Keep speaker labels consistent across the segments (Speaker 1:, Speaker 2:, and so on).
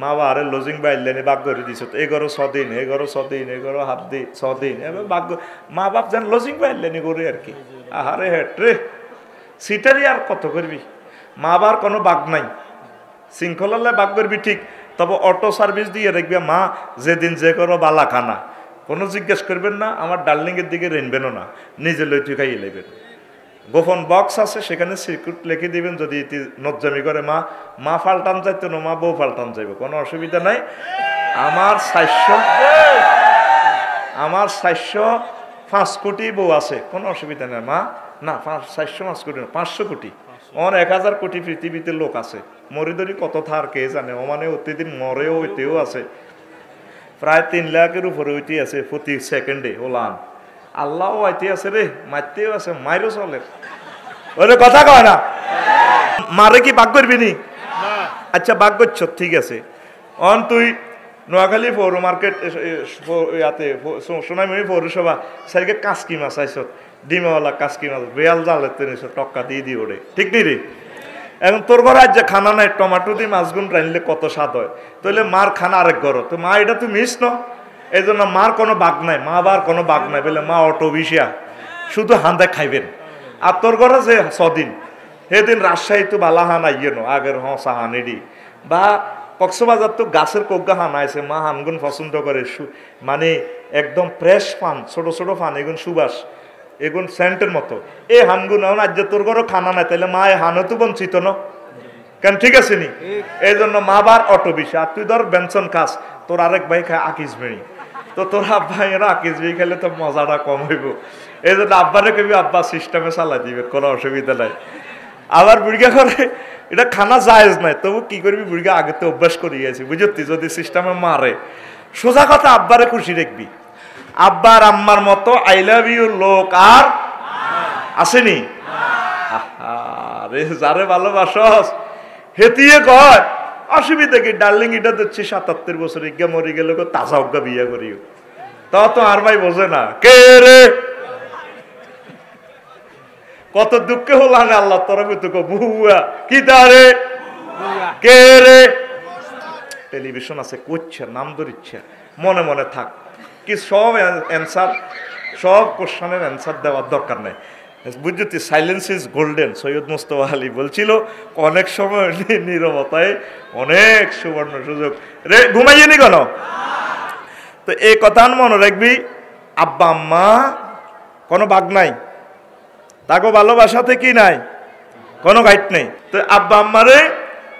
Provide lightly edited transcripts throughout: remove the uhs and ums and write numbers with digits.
Speaker 1: মা বারে lodging বাইলেনি bug করে দিছ এগারো ছদিন 6 দিন এবার বাগ মা বাপ যেন লজিং বাইলেনি করে আর কি আহারে হেট রে সিটারি আর কত করবি মা বার কোনো বাগ নাই শৃঙ্খলালে বাগ করবি ঠিক তবে অটো সার্ভিস দিয়ে রাখবি মা যেদিন যে করো বালা খানা কোনো জিজ্ঞেস করবেন না আমার ডার্লিংয়ের দিকে রেনবেনও না নিজে লই তুই খাইয়ে নেবেন গোপন বক্স আছে সেখানে সিকিউর লিখে দিবেন যদি নজ্জামি করে মা ফাল্টান যাইতো না মা বউ ফাল্টান যাইব কোনো অসুবিধা নাই আমার 5 কোটি বউ আছে কোনো অসুবিধা নেই মা না 405 কোটি 500 কোটি 1000 কোটি পৃথিবীতে লোক আছে মরিদরি কত থার কে জানে ও মানে অতিদিন মরেও হইতেও আছে প্রায় 3 লাখের উপরে হইতে আছে প্রতি সেকেন্ডে ওলান আল্লাহ আইতে আছে রে মারতেও আছে মাইরও চলে ওরে কথা কয় না মারে কি বাগ করবি নি আচ্ছা বাগ করছ ঠিক আছে অন তুই নোয়াখালী পৌর মার্কেট ইয়াতে সোনাইমুড়ি পৌরসভা সাইকে কাঁচকি মাছ আইস ডিমাওয়ালা কাঁচকি মাছ বেয়াল জালেতে নিছ টক্কা দিয়ে ওরে ঠিক নি রে এখন তোর ঘরে আজ যে খানা নাই টমাটো দিয়ে মাছগুন রাইনলে কত স্বাদ হয় তাহলে মার খানা আরেক ঘর তো মা এটা তুই মিস ন এই জন্য মার কোনো বাগ নাই মা বার কোনো বাগ নাই বলে মা অটো বিশিয়া শুধু হান্দা খাইবেন আর তোর ঘরে যে 6 দিন সেদিন রাজশাহী তো বালা হান আইয়ে নো আগের হসা হানিডি বা কক্সবাজার তো গাছের কোগা হান আইছে মা হানগুন পছন্দ করে মানে একদম ফ্রেশ পান ছোট ছোট পান এগুন সুবাস এগুন সেন্টের মতো এই হানগুন আজ যে তোর ঘরও খানা নাই তাহলে মা হানও তো বঞ্চিত ন কেন ঠিক আছে নি এই জন্য মা বার অটো বিশি আর তুই ধর বেনসন খাস তোর আরেক ভাই খায় আকিস বেড়ি তো তোর আব্বা এরা আকিস বেড়ি খেলে তো মজাটা কম হইব এই জন্য আব্বারে কবি আব্বা সিস্টেমে চালাই দিবে কোনো অসুবিধা নাই আবার বুড়িগা করে এটা খানা জায়েজ নাই তবু কি করবি বুড়িগা আগে তো অভ্যাস করিয়েছি বুঝতি যদি সিস্টেমে মারে সোজা কথা আব্বারে খুশি রাখবি আব্বার আম্মার মতো আই লাভ ইউ লোক আর আসেনি আরে যারে ভালোবাসস হেতিয়ে কয় অসুবিধা কি ডার্লিং এটা দিচ্ছি 77 বছর ইজ্ঞা মরি গেল তাজা অজ্ঞা বিয়া করিও তা তো আর ভাই বোঝে না কে রে কত দুঃখে হলাম আল্লাহ তরফে তোকে বুয়া কি তারে কে রে টেলিভিশন আছে করছে নাম ধরিচ্ছে মনে মনে থাক কি সব অ্যান্সার সব কোশ্চেনের অ্যান্সার দেওয়ার দরকার নেই বুঝতে silence is golden Syed Mustafa Ali বলছিল অনেক সময় নীরবতায় অনেক সুবর্ণ সুযোগ রে ঘুমাইয়ে নি কেন তো এই কথা মনে রাখবি আব্বা আম্মা কোনো বাগ নাই তাকে ভালোবাসাতে কি নাই কোনো গাইড নেই তো আব্বা আম্মারে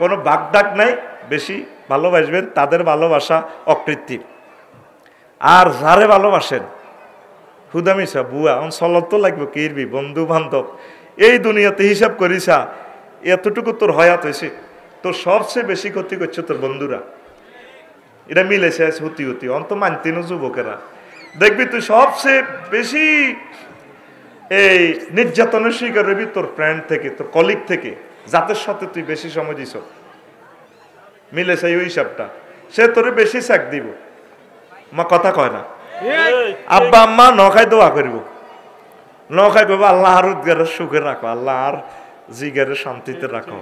Speaker 1: কোনো বাগ ডাক নাই বেশি ভালোবাসবেন তাদের ভালোবাসা অকৃত্রিম আর যারে ভালোবাসেন হুদামিসা বুয়া অন চলত তো লাগবে কিরবি বন্ধু বান্ধব এই দুনিয়াতে হিসাব করিসা এতটুকু তোর হয়াত হয়েছে তোর সবচেয়ে বেশি ক্ষতি করছে তোর বন্ধুরা এটা মিলেছে হতি হতি অন্ত মানতিন যুবকেরা দেখবি তুই সবচেয়ে বেশি এই নির্যাতনের শিকার হবি তোর ফ্রেন্ড থেকে তোর কলিগ থেকে যাদের সাথে তুই বেশি সময় দিস মিলেছে ওই হিসাবটা সে তোরে বেশি স্যাক দিব মা কথা কয় না আব্বা আম্মা নখাই দোয়া করিব নখাই কইব আল্লাহ আর উদ্গারের সুখে রাখো আল্লাহ আর জিগারের শান্তিতে রাখো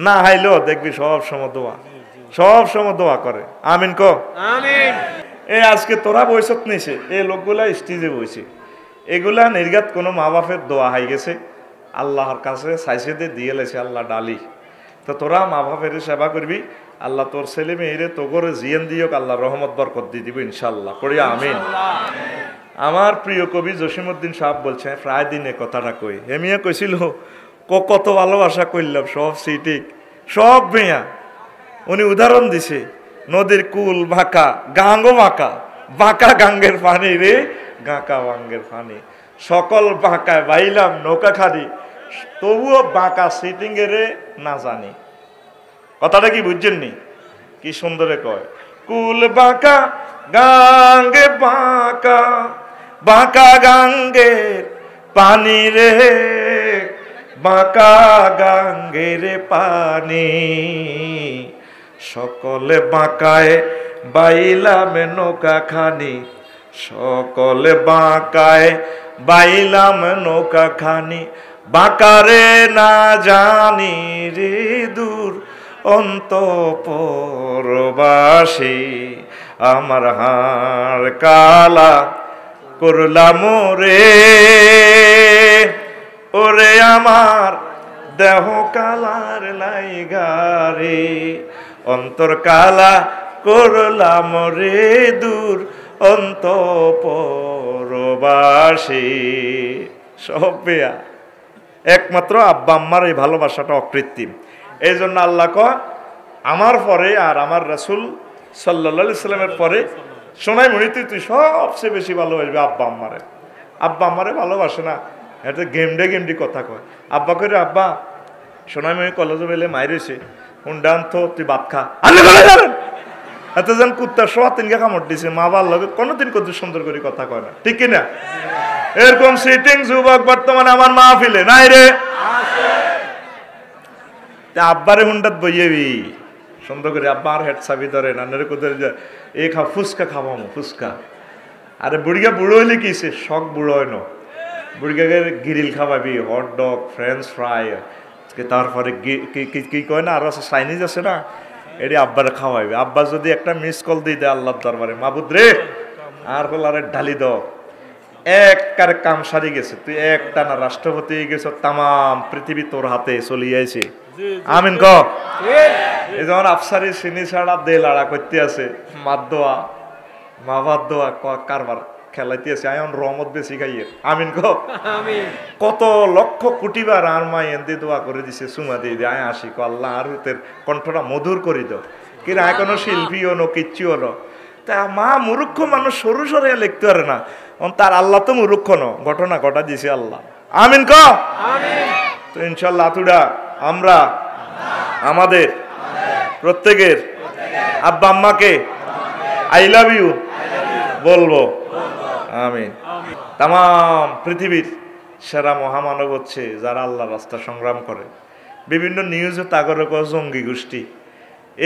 Speaker 1: না হাইলেও দেখবি সব সময় দোয়া করে আমিন কো আমিন এই আজকে তোরা বৈশত নিছে এই লোকগুলা স্টেজে বইছে এগুলা নির্গাত কোনো মা বাপের দোয়া হাই গেছে আল্লাহর কাছে চাইছে দিয়ে লেছে আল্লাহ ডালি তো তোরা মা বাপের সেবা করবি আল্লাহ তোর ছেলে মেয়েরে তো করে জিয়ান দিয়ক আল্লাহ রহমত বরকত দিয়ে দিব ইনশাল্লাহ করিয়া আমিন আমার প্রিয় কবি জসিমউদ্দিন সাহেব বলছে প্রায় দিনে কথাটা কই হেমিয়া কইছিল কত ভালোবাসা করলাম সব সিটিক সব মেয়া উনি উদাহরণ দিছে নদীর কুল বাঁকা গাঙ্গো বাঁকা বাঁকা গাঙ্গের পানি রে গাঁকা বাঙ্গের পানি সকল বাঁকায় বাইলাম নৌকা খাদি তবুও বাঁকা সিটিং এরে না জানি কথাটা কি বুঝছেননি কি সুন্দরে কয় কুল বাঁকা গাঙ্গে বাঁকা বাঁকা গাঙ্গের পানি রে বাঁকা গাঙ্গের পানি সকলে বাঁকায় বাইলাম নৌকা খানি সকলে বাঁকায় বাইলাম নৌকা খানি বাঁকারে না জানি রে দূর অন্তঃপুরবাসী আমার হাড় কালা করলাম রে, ওরে আমার দেহ কালার লাইগারে, অন্তর কালা করলাম রে দূর অন্তঃপুরবাসী। সব বেয়া, একমাত্র আব্বা আম্মার এই ভালোবাসাটা অকৃত্রিম। এই জন্য আল্লাহ কয় আমার পরে আর আমার রাসূল সাল্লাল্লাহু আলাইহি সাল্লামের পরে সোনাই মণিতে তুই সবচেয়ে বেশি ভালোবাসবি আব্বা আম্মারে। আব্বা আম্মারে ভালোবাসে না, এটা গেমডি কথা কয়। আব্বা করে আব্বা সোনাই মণি কলেজে বেলে মাইরেছে উন্ডান তো তুই ভাত খা, আল্লাহ করে যাবেন এত যেন কুত্তা সোয়া তিনকে কামড় দিছে। মা বাবার লগে কোনোদিন কত সুন্দর করে কথা কয় না, ঠিক কিনা? এরকম সিটিং যুবক বর্তমানে আমার মাহফিলে নাই রে। আব্বারে হুন্ডাত বইয়েবি সুন্দর করে, আব্বা আর হেড চাবি ধরে নানের কোথায় এই খা ফুচকা খাওয়ামো ফুচকা। আরে বুড়িগা বুড়ো হইলে কিছে শখ বুড়ো হয় না, বুড়িগাকে গ্রিল খাওয়াবি, হট ডগ, ফ্রেঞ্চ ফ্রাই, তারপরে কি কয় না আরো আছে চাইনিজ আছে না, এটি আব্বারে খাওয়াইবে। আব্বা যদি একটা মিস কল দিয়ে দেয় আল্লাহর দরবারে, মাবুদ রে আর হল আরে ঢালি দাও, এক কারে কাম সারি গেছে, তুই একটা না রাষ্ট্রপতি গেছ, তামাম পৃথিবী তোর হাতে চলে আইছে। আমিন ক। এই যেমন আফসারি সিনি ছাড়া দে লাড়া করতে আছে, মাত দোয়া মা ভাত দোয়া কারবার খেলাইতে আছে, আয়ন রহমত বেশি খাইয়ে। আমিন ক। কত লক্ষ কোটি বার আর মা এনতে দোয়া করে দিছে, সুমা দিয়ে দিয়ে আয় আসি ক আল্লাহ আর তোর কণ্ঠটা মধুর করে দাও। কিনা কোনো শিল্পীও নো কিচ্ছুও নো, তা মা মূর্খ মানুষ সরু সরে লিখতে পারে না, তার আল্লাহ তো মূর্খ ন, ঘটনা ঘটা দিছে আল্লাহ। আমিন ক। তো ইনশাল্লাহ আতুডা আমরা আমাদের প্রত্যেকের আব্বা আম্মাকে আই লাভ ইউ বলবো। আমিন। তাম পৃথিবীর সেরা মহামানব হচ্ছে যারা আল্লাহর রাস্তা সংগ্রাম করে। বিভিন্ন নিউজে তাগরে কয় জঙ্গি গোষ্ঠী,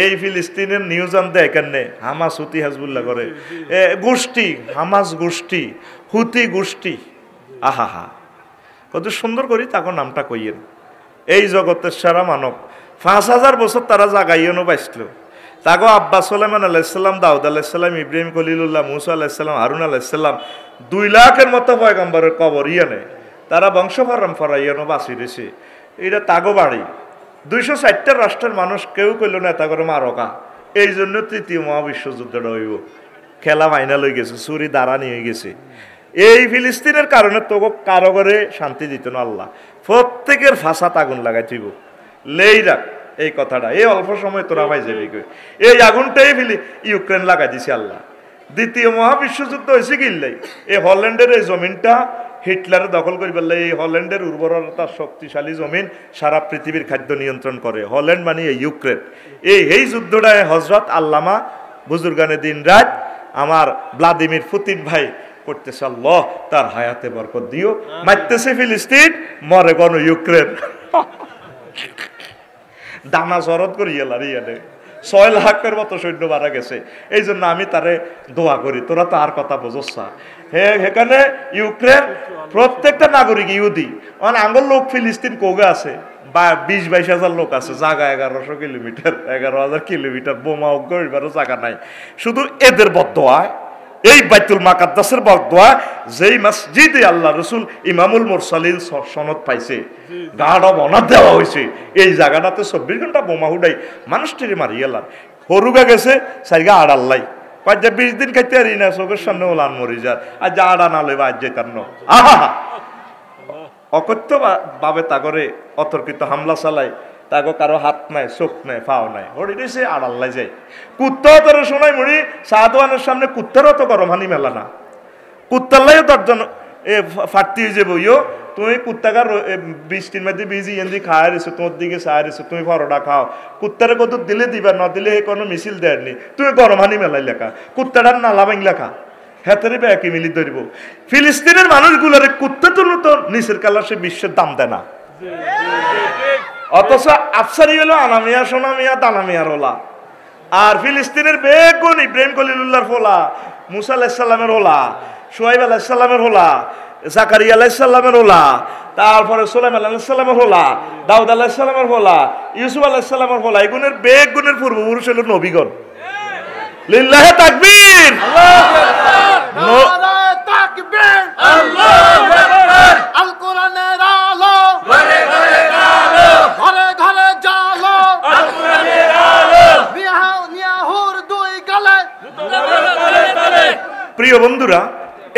Speaker 1: এই ফিলিস্তিনের নিউজ আনতে এখানে হামাস হুতি হাজবুল্লাহ করে গোষ্ঠী, হামাস গোষ্ঠী, হুতি গোষ্ঠী। আহা হা কত সুন্দর করি তাকে নামটা কইয়েন। এই জগতের সেরা মানব ৫,০০০ বছর তারা জাগাইয়েও পাইছিল। তাগো আব্বা সুলাইমান আলাইহিসসালাম, দাউদ আলাইহিসসালাম, ইব্রাহিম খলিলুল্লাহ, মুসা আলাইহিসসালাম, হারুন আলাইহিসসালাম ২ লাখের মতো পয়গম্বরের কবর ইয়ানে তারা বংশ পরম্পরা ইয়ানো বাঁচি দিছে। এটা তাগো বাড়ি ২৬০টা রাষ্ট্রের মানুষ কেউ কইল না তা করে মারকা। এই জন্য তৃতীয় মহাবিশ্বযুদ্ধটা হইব, খেলা ফাইনাল হয়ে গেছে, চুরি দাঁড়ানি হয়ে গেছে। এই ফিলিস্তিনের কারণে তো কারো করে শান্তি দিত না আল্লাহ, প্রত্যেকের ফাঁসাত আগুন লাগাই দিব। লেই রাখ এই কথাটা, এই অল্প সময় তোরা পাই যাবি, এই আগুনটাই ইউক্রেন লাগাই দিছে আল্লাহ। দ্বিতীয় মহাবিশ্বযুদ্ধ হয়েছে কিল্লাই এই হল্যান্ডের এই জমিনটা হিটলারে দখল করি বললে, এই হল্যান্ডের উর্বরতা শক্তিশালী জমিন সারা পৃথিবীর খাদ্য নিয়ন্ত্রণ করে। হল্যান্ড মানে এই ইউক্রেন। এই যুদ্ধটায় হজরত আল্লামা বুজুর্গানে দিন রাত আমার ভ্লাদিমির পুতিন ভাই করতেছে, আল্লাহ তার হায়াতে বরকত দিও। মারতেছে ফিলিস্তিন, মরে গণ ইউক্রেন। দানা জরত করি ইয়ানে ৬ লাখের মতো সৈন্য মারা গেছে। এই জন্য আমি তারে দোয়া করি, তোরা তো আর কথা বোঝস না। এখানে ইউক্রেন প্রত্যেকটা নাগরিক ইহুদি, মানে আঙ্গল লোক ফিলিস্তিন কোগে আছে বা ২০-২২ হাজার লোক আছে, জায়গা ১১০০ কিলোমিটার, ১১,০০০ কিলোমিটার, বোমা গরিবারও জায়গা নাই। শুধু এদের বদদোয়ায়, এই বাইতুল মাকাদ্দাসের বদদোয়া, যেই মসজিদে আল্লাহ রসুল ইমামুল মুরসালিন সনদ পাইছে, গাঢ় বনাত দেওয়া হয়েছে, এই জায়গাটাতে ২৪ ঘন্টা বোমা হুডাই মানুষটিরে মারি গেলাম। হরুগা গেছে সাইগা আড়াল্লাই, কয় যে ২০ দিন খাইতে পারি না, চোখের সামনে ওলান মরি যার, আর যা আড়া না লইবা আজ যেতার ন। আহা অকথ্য ভাবে তাগরে অতর্কিত হামলা চালায়, তাগো কারো হাত নাই, চোখ নাই, পাও নাই, হরিটি সে আড়াল্লাই যায়। কুত্তাও তোর শোনাই মুড়ি সাদওয়ানের সামনে কুত্তারও তো গরম হানি মেলা না, কুত্তাল্লাইও দশজন ফাটতি হয়ে যাবো। ইয়ো তুমি কুত্তাকার ২০ মধ্যে বিজি এন্দি খায় রেছো, তোমার দিকে চায় রেছো, তুমি পরোটা খাও, কুত্তারে কত দিলে দিবা, না দিলে কোনো মিছিল দেয়নি, তুমি গরম হানি মেলাই লেখা, কুত্তাটার নালা ভাঙ লেখা, হেতারে ব্যাকি মিলি ধরব। ফিলিস্তিনের মানুষগুলোর কুত্তা তুলো তো নিচের কালার সে বিশ্বের দাম দেয় না, অথচ আফসারি হলো আনামিয়া, সোনামিয়া, দানামিয়ার ওলা। আর ফিলিস্তিনের বেগুন ইব্রাহিম খলিলুল্লাহর ফোলা, মুসা আলাইহিস সালামের ওলা, শুআইব আলাইহিস সালামের ওলা, জাকারিয়া আলাইহিস সালামের ওলা, তারপরে সুলাইমান আলাইহিস সালামের ওলা, দাউদ আলাইহিস সালামের ওলা, ইউসুফ আলাইহিস সালামের ওলা, এগুনের বেগ গুণের পূর্বপুরুষ হলো নবীগণ। লিল্লাহি তাকবীর,
Speaker 2: নারায়ে তাকবীর, আল্লাহু আকবার। আল কোরআনের আলো ঘরে ঘরে আলো, ঘরে ঘরে জালো, আল কোরআনের আলো নিয়াহুর দুই গালে তলে তলে।
Speaker 1: প্রিয় বন্ধুরা,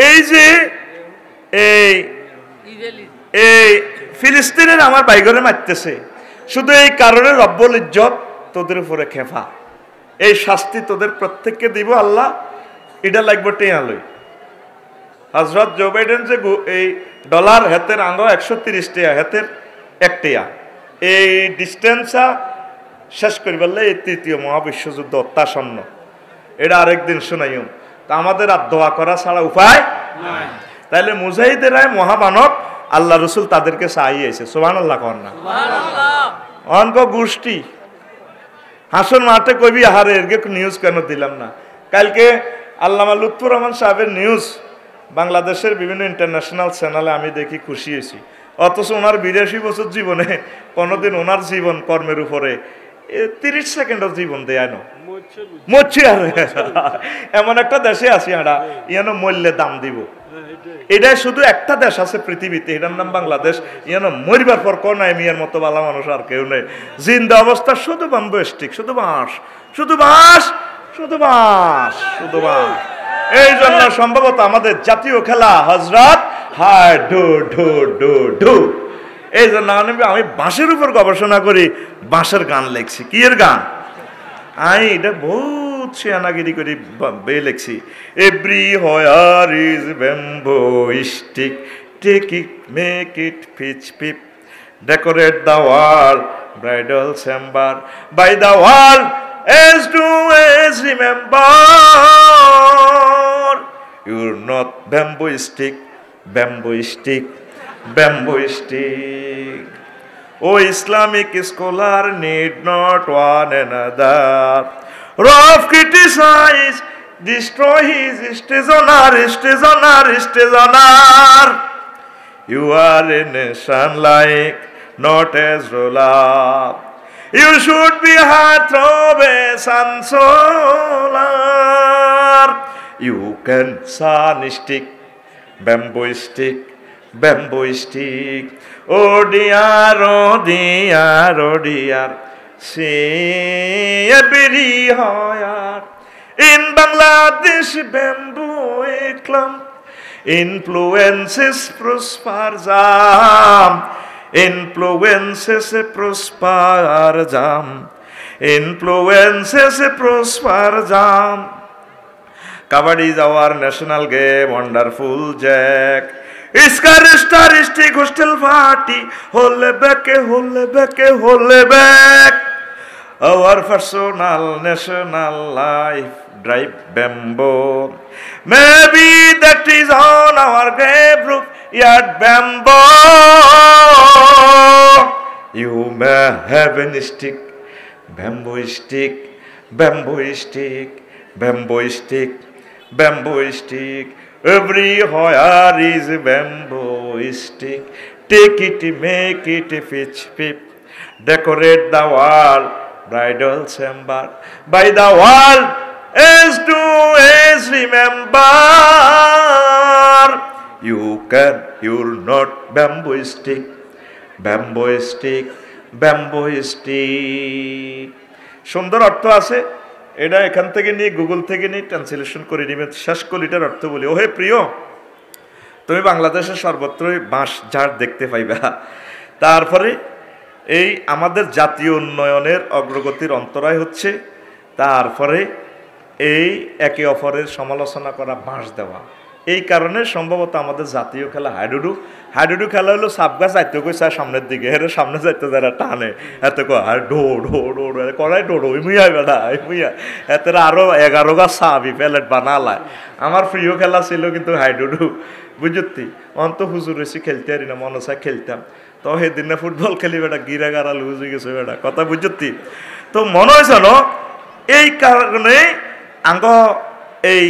Speaker 1: এই যে এই ফিলিস্তিনের আমার বাইগরে মারতেছে, শুধু এই কারণে রব্বুল ইজ্জত তোদের উপরে খেফা, এই শাস্তি তোদের প্রত্যেককে দিব আল্লাহ, এটা লাগবে টেয়ালই। হযরত জো বাইডেন যে এই ডলার হেতের আঙ্গ 130 টাকা হেতের 1 টাকা, এই ডিস্টেন্সা শেষ করি বললে এই তৃতীয় মহাবিশ্বযুদ্ধ অত্যাসন্ন, এটা আরেকদিন শোনাইম। তা আমাদের আর দোয়া করা ছাড়া উপায় নাই। তাইলে মুজাহিদেরাই মহামানব, আল্লাহ রসুল তাদেরকে চাইয়েছে। সুবহানাল্লাহ কর না, অনক গোষ্ঠী হাসন মাঠে কবি আহারে এরকে নিউজ কেন দিলাম না। কালকে আল্লামা লুৎফুর রহমান সাহেবের নিউজ বাংলাদেশের বিভিন্ন ইন্টারন্যাশনাল চ্যানেলে আমি দেখি খুশি হয়েছি, অথচ ওনার 82 বছর জীবনে কোনোদিন ওনার জীবন কর্মের উপরে 30 সেকেন্ডের জীবন দেয় না, মরছি আর এমন একটা দেশে আছি আমরা ইয়ানো মূল্যে দাম দিব। এটাই শুধু একটা দেশ আছে পৃথিবীতে, এটার নাম বাংলাদেশ। ইয়ানো মরিবার পর কোন মিয়ার মতো ভালো মানুষ আর কেউ নেই। জিন্দা অবস্থা শুধু বাম্বু স্টিক, শুধু বাঁশ, শুধু বাঁশ, শুধু বাঁশ, শুধু বাঁশ। এই জন্য সম্ভবত আমাদের জাতীয় খেলা হযরত হায় ডু ডু ডু ডু। এই জন্য আমি বাঁশের উপর গবেষণা করি, বাঁশের গান লেখছি। কি এর গান? আমি এটা বহুত শিয়ানাগিরি করি লেখছি। Everywhere is bamboo stick, take it make it pitch pip, decorate the wall bridal chamber, by the wall as to as remember, you're not bamboo stick, bamboo stick, bamboo stick. Oh, Islamic scholar need not one another, rough criticize, destroy his stationer, stationer, stationer. You are a nation like, not as ruler. You should be heartthrob and solar. You can sun stick, bamboo stick, bamboo stick. Oh dear, oh dear, oh dear. See every hour in Bangladesh bamboo a clump influences prosper jam. Influences a prosper jam, influences a prosper jam. Kabaddi is our national game, wonderful Jack. Iskar star stick hostel party, hole back, hole back, hole back. Our personal national life drive bamboo. Maybe that is on our grave roof, yet bamboo. You may have a stick, bamboo stick, bamboo stick, bamboo stick, bamboo stick. Everywhere is a bamboo stick. Take it, make it pitch pip, decorate the wall, bridal chamber, by the wall, as to as remember. You can, you're not bamboo stick, bamboo stick, bamboo stick. সুন্দর অর্থ আছে, এটা এখান থেকে নিয়ে Google থেকে নিয়ে translation করে নিবেন। শেষ কলিটার অর্থ বলি, ওহে প্রিয়, তুমি বাংলাদেশের সর্বত্রই বাঁশ ঝাড় দেখতে পাইবা। তারপরে এই আমাদের জাতীয় উন্নয়নের অগ্রগতির অন্তরায় হচ্ছে, তারপরে এই একে অপরের সমালোচনা করা, বাঁশ দেওয়া। এই কারণে সম্ভবত আমাদের জাতীয় খেলা হাডুডু। হাডুডু খেলা হলো সাপ গাছ যাইতে কই চায় সামনের দিকে, হেরে সামনে যাইতে যারা টানে এত কয় ডো ডো ডো করাই ডোডো মুইয়া বেড়া মুইয়া এতেরা আরো 11 গাছ সাবি প্যালেট বানালায়। আমার প্রিয় খেলা ছিল কিন্তু হাইডুডু, বুঝতি? অন্ত হুজুর এসে খেলতে পারি না, মনে চায় খেলতাম। তো সেদিন ফুটবল খেলি বেটা গিরা গারা লুজ হয়ে গেছে বেটা, কথা বুঝতি? তো মনে হয়েছে এই কারণে আঙ্গ এই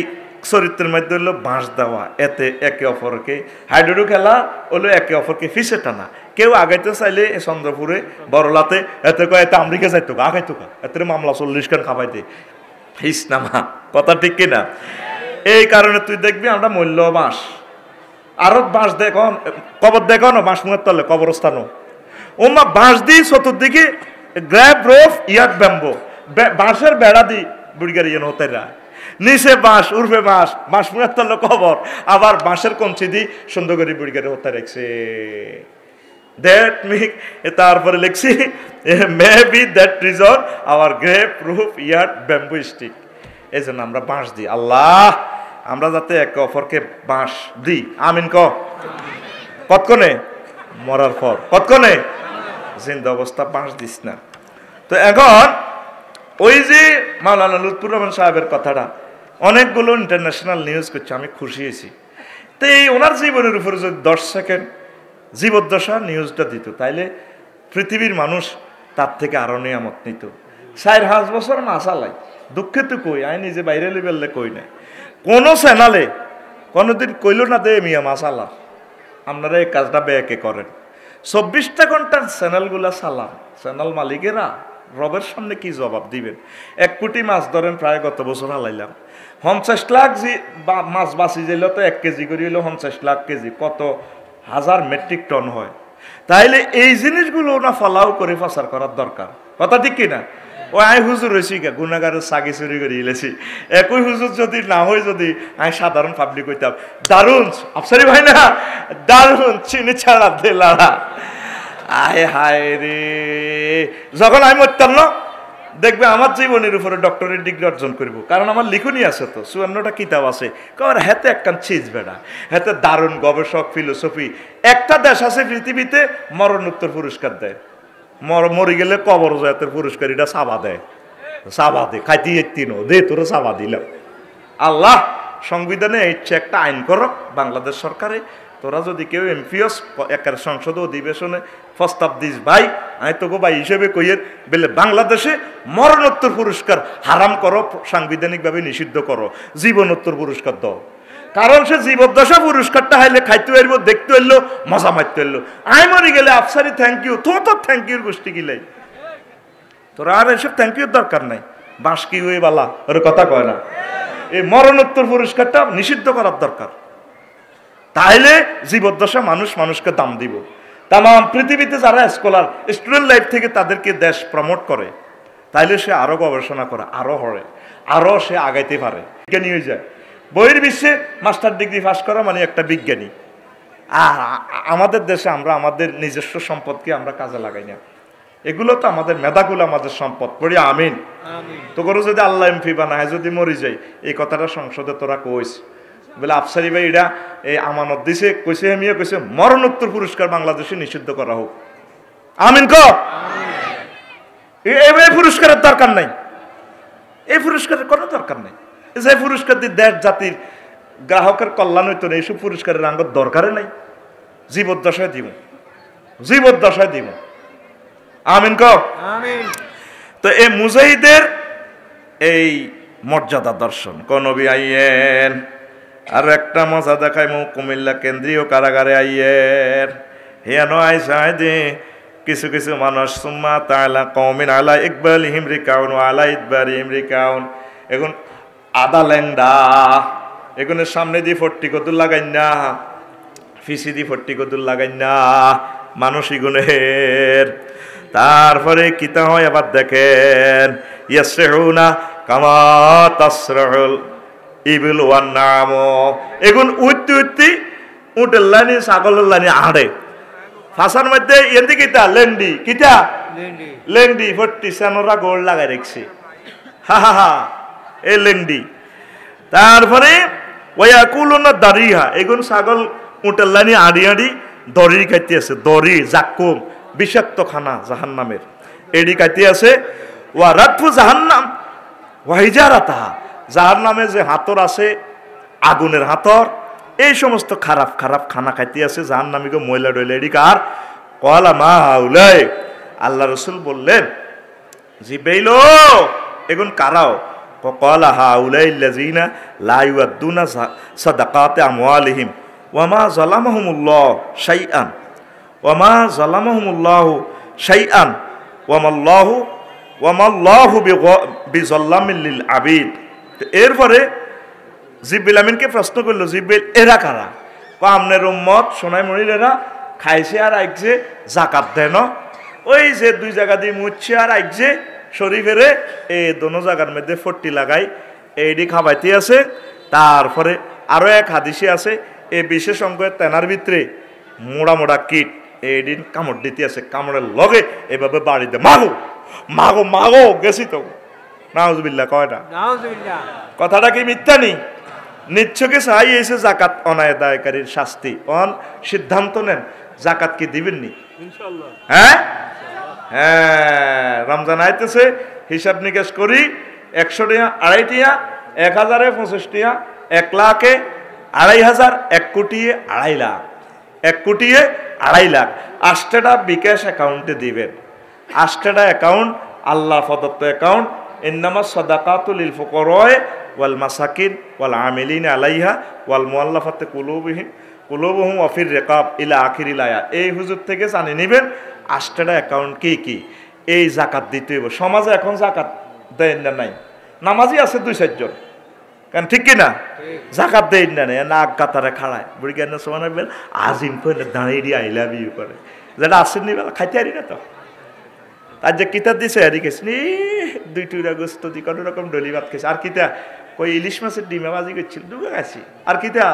Speaker 1: চরিত্রের মধ্যে হলো বাঁশ দেওয়া, এতে একে অপরকে হাইডুডু খেলা হলো একে অপরকে ফিসে টানা। কেউ আগাইতে চাইলে চন্দ্রপুরে বড়লাতে এতে কয় এতে আমেরিকা যাইতো আগাইতো এতে মামলা 40 খান খাবাইতে হিস নামা, কথা ঠিক কিনা? এই কারণে তুই দেখবি আমরা মূল্য বাঁশ আরো বাঁশ দেখো কবর দেখো না, বাঁশ মুখের তলে কবরস্থানও ওমা বাঁশ দিই চতুর্দিকে গ্র্যাব রোফ ইয়াক ব্যাম্বো, বাঁশের বেড়া দি বুড়িগার ইয়ে হতে রা নিচে বাঁশ উর্ফে বাঁশ, বাঁশ মুখের তলে কবর, আবার বাঁশের কঞ্চি দি সুন্দর করে বুড়িগারে হতে রাখছে। দ্যাট মিক তারপরে লিখছি may be that reason our grave roof yard bamboo stick. এই জন্য আমরা বাঁশ দিই। আল্লাহ আমরা যাতে একে অপরকে বাঁশ দিই। আমিন ক কতক্ষণে মরার পর, কতক্ষণে জিন্দা অবস্থা বাঁশ দিস না। তো এখন ওই যে মাওলানা লুৎফুর রহমান সাহেবের কথাটা অনেকগুলো ইন্টারন্যাশনাল নিউজ করছে, আমি খুশি হয়েছি। তো এই ওনার জীবনের উপরে যদি 10 সেকেন্ড জীবদ্দশা নিউজটা দিত তাইলে পৃথিবীর মানুষ তার থেকে আরো নিয়ামত নিত। 4-5 বছর মাসালাই দুঃখে তো কই আই নিজে বাইরে লেবেললে কই নাই, কোনো চ্যানেলে কোনোদিন কইল না দে মিয়া মাসালা আপনারা এই কাজটা ব্যাকে করেন। 24টা ঘন্টার চ্যানেলগুলা চালান, চ্যানেল মালিকেরা রবের সামনে কি জবাব দিবেন? 1 কোটি মাছ ধরেন প্রায় গত বছর হালাইলাম, 50 লাখ মাছ বাঁচি যাইল তো 1 কেজি করে হইলো 50 লাখ কেজি, কত হাজার মেট্রিক টন হয়। তাইলে এই জিনিসগুলো না ফলাও করে প্রচার করার দরকার, কথা ঠিক কিনা? ও আই হুজুর হয়েছি কে গুণাগারের সাগি চুরি করে ইলেছি, একই হুজুর যদি না হয় যদি আমি সাধারণ পাবলিক হইতাম দারুণ আফসারি ভাই না দারুণ চিনি ছাড়া দেলাড়া আয় হায় রে। যখন আমি মরতাম না দেখবে আমার জীবনের উপরে ডক্টরেট ডিগ্রি অর্জন করব, কারণ আমার লিখনই আছে তো 54টা কিতাব আছে। কারণ হাতে একখান চিজ বেড়া, হাতে দারুণ গবেষক ফিলোসফি। একটা দেশ আছে পৃথিবীতে মরণোত্তর পুরস্কার দেয়, মরে গেলে কবর জাতের পুরস্কার এটা চাবা দেয়, চাবা দে খাইতে এতিনো দে তোর চাবা দিলাম। আল্লাহ সংবিধানে ইচ্ছে একটা আইন করো বাংলাদেশ সরকারে, তোরা যদি কেউ এমপিওস একের সংসদ অধিবেশনে প্রস্তাব দিস ভাই আমি তোকে ভাই হিসেবে কইয়ের বলে বাংলাদেশে মরণোত্তর পুরস্কার হারাম করো, সাংবিধানিকভাবে নিষিদ্ধ করো, জীবনোত্তর পুরস্কার দাও। কারণ সে জীবদ্দশা পুরস্কারটা হাইলে খাইতে পারব, দেখতে পারলো, মজা মারতে পারলো। আই মরি গেলে আফসারি থ্যাংক ইউ, তো থ্যাংক ইউর গোষ্ঠী গিলাই, তোরা আর এসব থ্যাংক ইউর দরকার নাই। বাঁশ কি হয়ে বালা ওর কথা কয় না, এই মরণোত্তর পুরস্কারটা নিষিদ্ধ করার দরকার। তাইলে জীবদ্দশা মানুষ মানুষকে দাম দিব। তাম পৃথিবীতে যারা স্কলার স্টুডেন্ট লাইফ থেকে তাদেরকে দেশ প্রমোট করে, তাইলে সে আরো গবেষণা করে, আরো হরে, আরো সে আগাইতে পারে, বিজ্ঞানী হয়ে যায়। বইয়ের বিশ্বে মাস্টার ডিগ্রি পাস করা মানে একটা বিজ্ঞানী। আর আমাদের দেশে আমরা আমাদের নিজস্ব সম্পদকে আমরা কাজে লাগাই না। এগুলো তো আমাদের মেধাগুলো আমাদের সম্পদ, পড়ি আমিন। তো করো যদি আল্লাহ এমপি বানায় যদি মরি যাই, এই কথাটা সংসদে তোরা কইস বলে আফসারি ভাই এটা এই আমানত দিছে, কইছে হেমিয়ে কইছে মরণোত্তর পুরস্কার বাংলাদেশে নিষিদ্ধ করা হোক। আমিন ক এই পুরস্কারের দরকার নাই, এই পুরস্কারের কোনো দরকার নাই। যে পুরস্কার দিয়ে দেশ জাতির গ্রাহকের কল্যাণ হইতো না, এইসব পুরস্কারের আঙ্গর দরকারে নাই। জীবদ্দশায় দিব, জীবদ্দশায় দিব। আমিন ক আমিন। তো এই মুজাহিদের এই মর্যাদা দর্শন কোন নবী আইয়েন। আর একটা মজা দেখাই মু কুমিল্লা কেন্দ্রীয় কারাগারে আইয়ের হেন আইসাই দে কিছু কিছু মানুষ সুম্মা তাআলা কওমিন আলা ইকবালিহিম রিকাউন আলা ইদবারিহিম রিকাউন। এখন আদা ল্যাংডা এগুনের সামনে দিয়ে ফট্টি কদুর লাগাই না, ফিসি দিয়ে ফট্টি কদুর লাগাই না মানুষ ইগুনের। তারপরে কিতা হয় আবার দেখেন ইয়াসরাউনা কামা তাসরাউল ইবিল ওয়ান নাম। এগুন উঠতে উঠতে উটের লাইনে ছাগলের লাইনে আড়ে ফাঁসার মধ্যে এদি কিতা লেন্ডি কিতা লেন্ডি ফট্টি সেনোরা গোল লাগাই রেখছি, হা হা হা এই লেন্ডি। তারপরে ওয়াকুলুনা দারিহা এগুন ছাগল উটের লাইনে আড়ি আড়ি দড়ি খাইতে আছে, দড়ি জাকুম বিষাক্ত খানা জাহান্নামের এডি খাইতে আছে। ওয়া রাতফু জাহান্নাম ওয়াহিজারাতাহা জাহান্নামে যে হাতর আছে আগুনের হাতর, এই সমস্ত খারাপ খারাপ খানা খাইতে আছে জাহান্নামীকে ময়লা ডয়লা এডি কার কলা মা হাউলাই। আল্লাহ রসুল বললেন জিবেইল এগুন কারাও وقال هؤلاء الذين لا يؤدون صدقات أموالهم وما ظلمهم الله شيئا وما ظلمهم الله شيئا وما الله بظلام للعبيد এরপরে জিব্রিল আমিনকে প্রশ্ন করলো, জিব্রিল এরা কারা? আমনের উম্মত সোনাই মরিলেরা খাইছে আর আইছে জাকাত দেন, ওই যে দুই জায়গা দিয়ে মুচ্ছে আর আইছে শরীফেরে এই দোনো জায়গার মধ্যে ফট্টি লাগাই এইডি খাবাইতে আছে। তারপরে আরো এক হাদিসে আছে এই বিশেষ অঙ্গের তেনার ভিতরে মোড়া মোড়া কীট এইদিন কামড় দিতে আছে, কামড়ের লগে এভাবে বাড়িতে মাগো মাগো মাগো গেছি তো। নাউজুবিল্লাহ কয়টা কথাটা কি মিথ্যা নেই? নিচ্ছকে চাই এসে জাকাত অনাদায়কারীর শাস্তি অন সিদ্ধান্ত নেন জাকাত কি দিবেন নি? হ্যাঁ হ্যাঁ, রমজান আইতেছে, হিসাব নিকাশ করি 100 টিয়া 2.5 টিয়া 1000-এ 25 টিয়া 1 লাখে 2,500 1 কোটি 2.5 লাখ 1 কোটি 2.5 লাখ 8টা বিকাশ অ্যাকাউন্টে দিবেন। 8টা অ্যাকাউন্ট আল্লাহ প্রদত্ত অ্যাকাউন্ট। ইন্নামাস সাদাকাতু লিল ফুকারা ওয়াল মাসাকিন ওয়াল আমিলিনা আলাইহা ওয়াল মুআল্লাফাতি কুলুবুহুম ওয়া ফির রিকাব ইলা আখিরিল আয়াত। এই হুজুর থেকে জানি নেবেন 8টা অ্যাকাউন্ট কি কি। এই জাকাত দিতে হইব। সমাজে এখন জাকাত দেয় না, নাই নামাজি আছে 2-4 জন, কারণ ঠিক কিনা জাকাত দেয় না, নাক কাতারে খাড়ায় বুড়ি কেন সমানে বেল আজিম করে দাঁড়িয়ে দিয়ে আই লাভ ইউ করে, যেটা আসেননি বেলা খাইতে পারি না তো। তার যে কিতাব দিছে হারি খেয়েছি 2 টুকরা গোস্ত দি কোনো রকম ডলি ভাত খেয়েছি। আর কিতা কই ইলিশ মাছের ডিমে বাজি করছিল 2 খাইছি। আর কিতা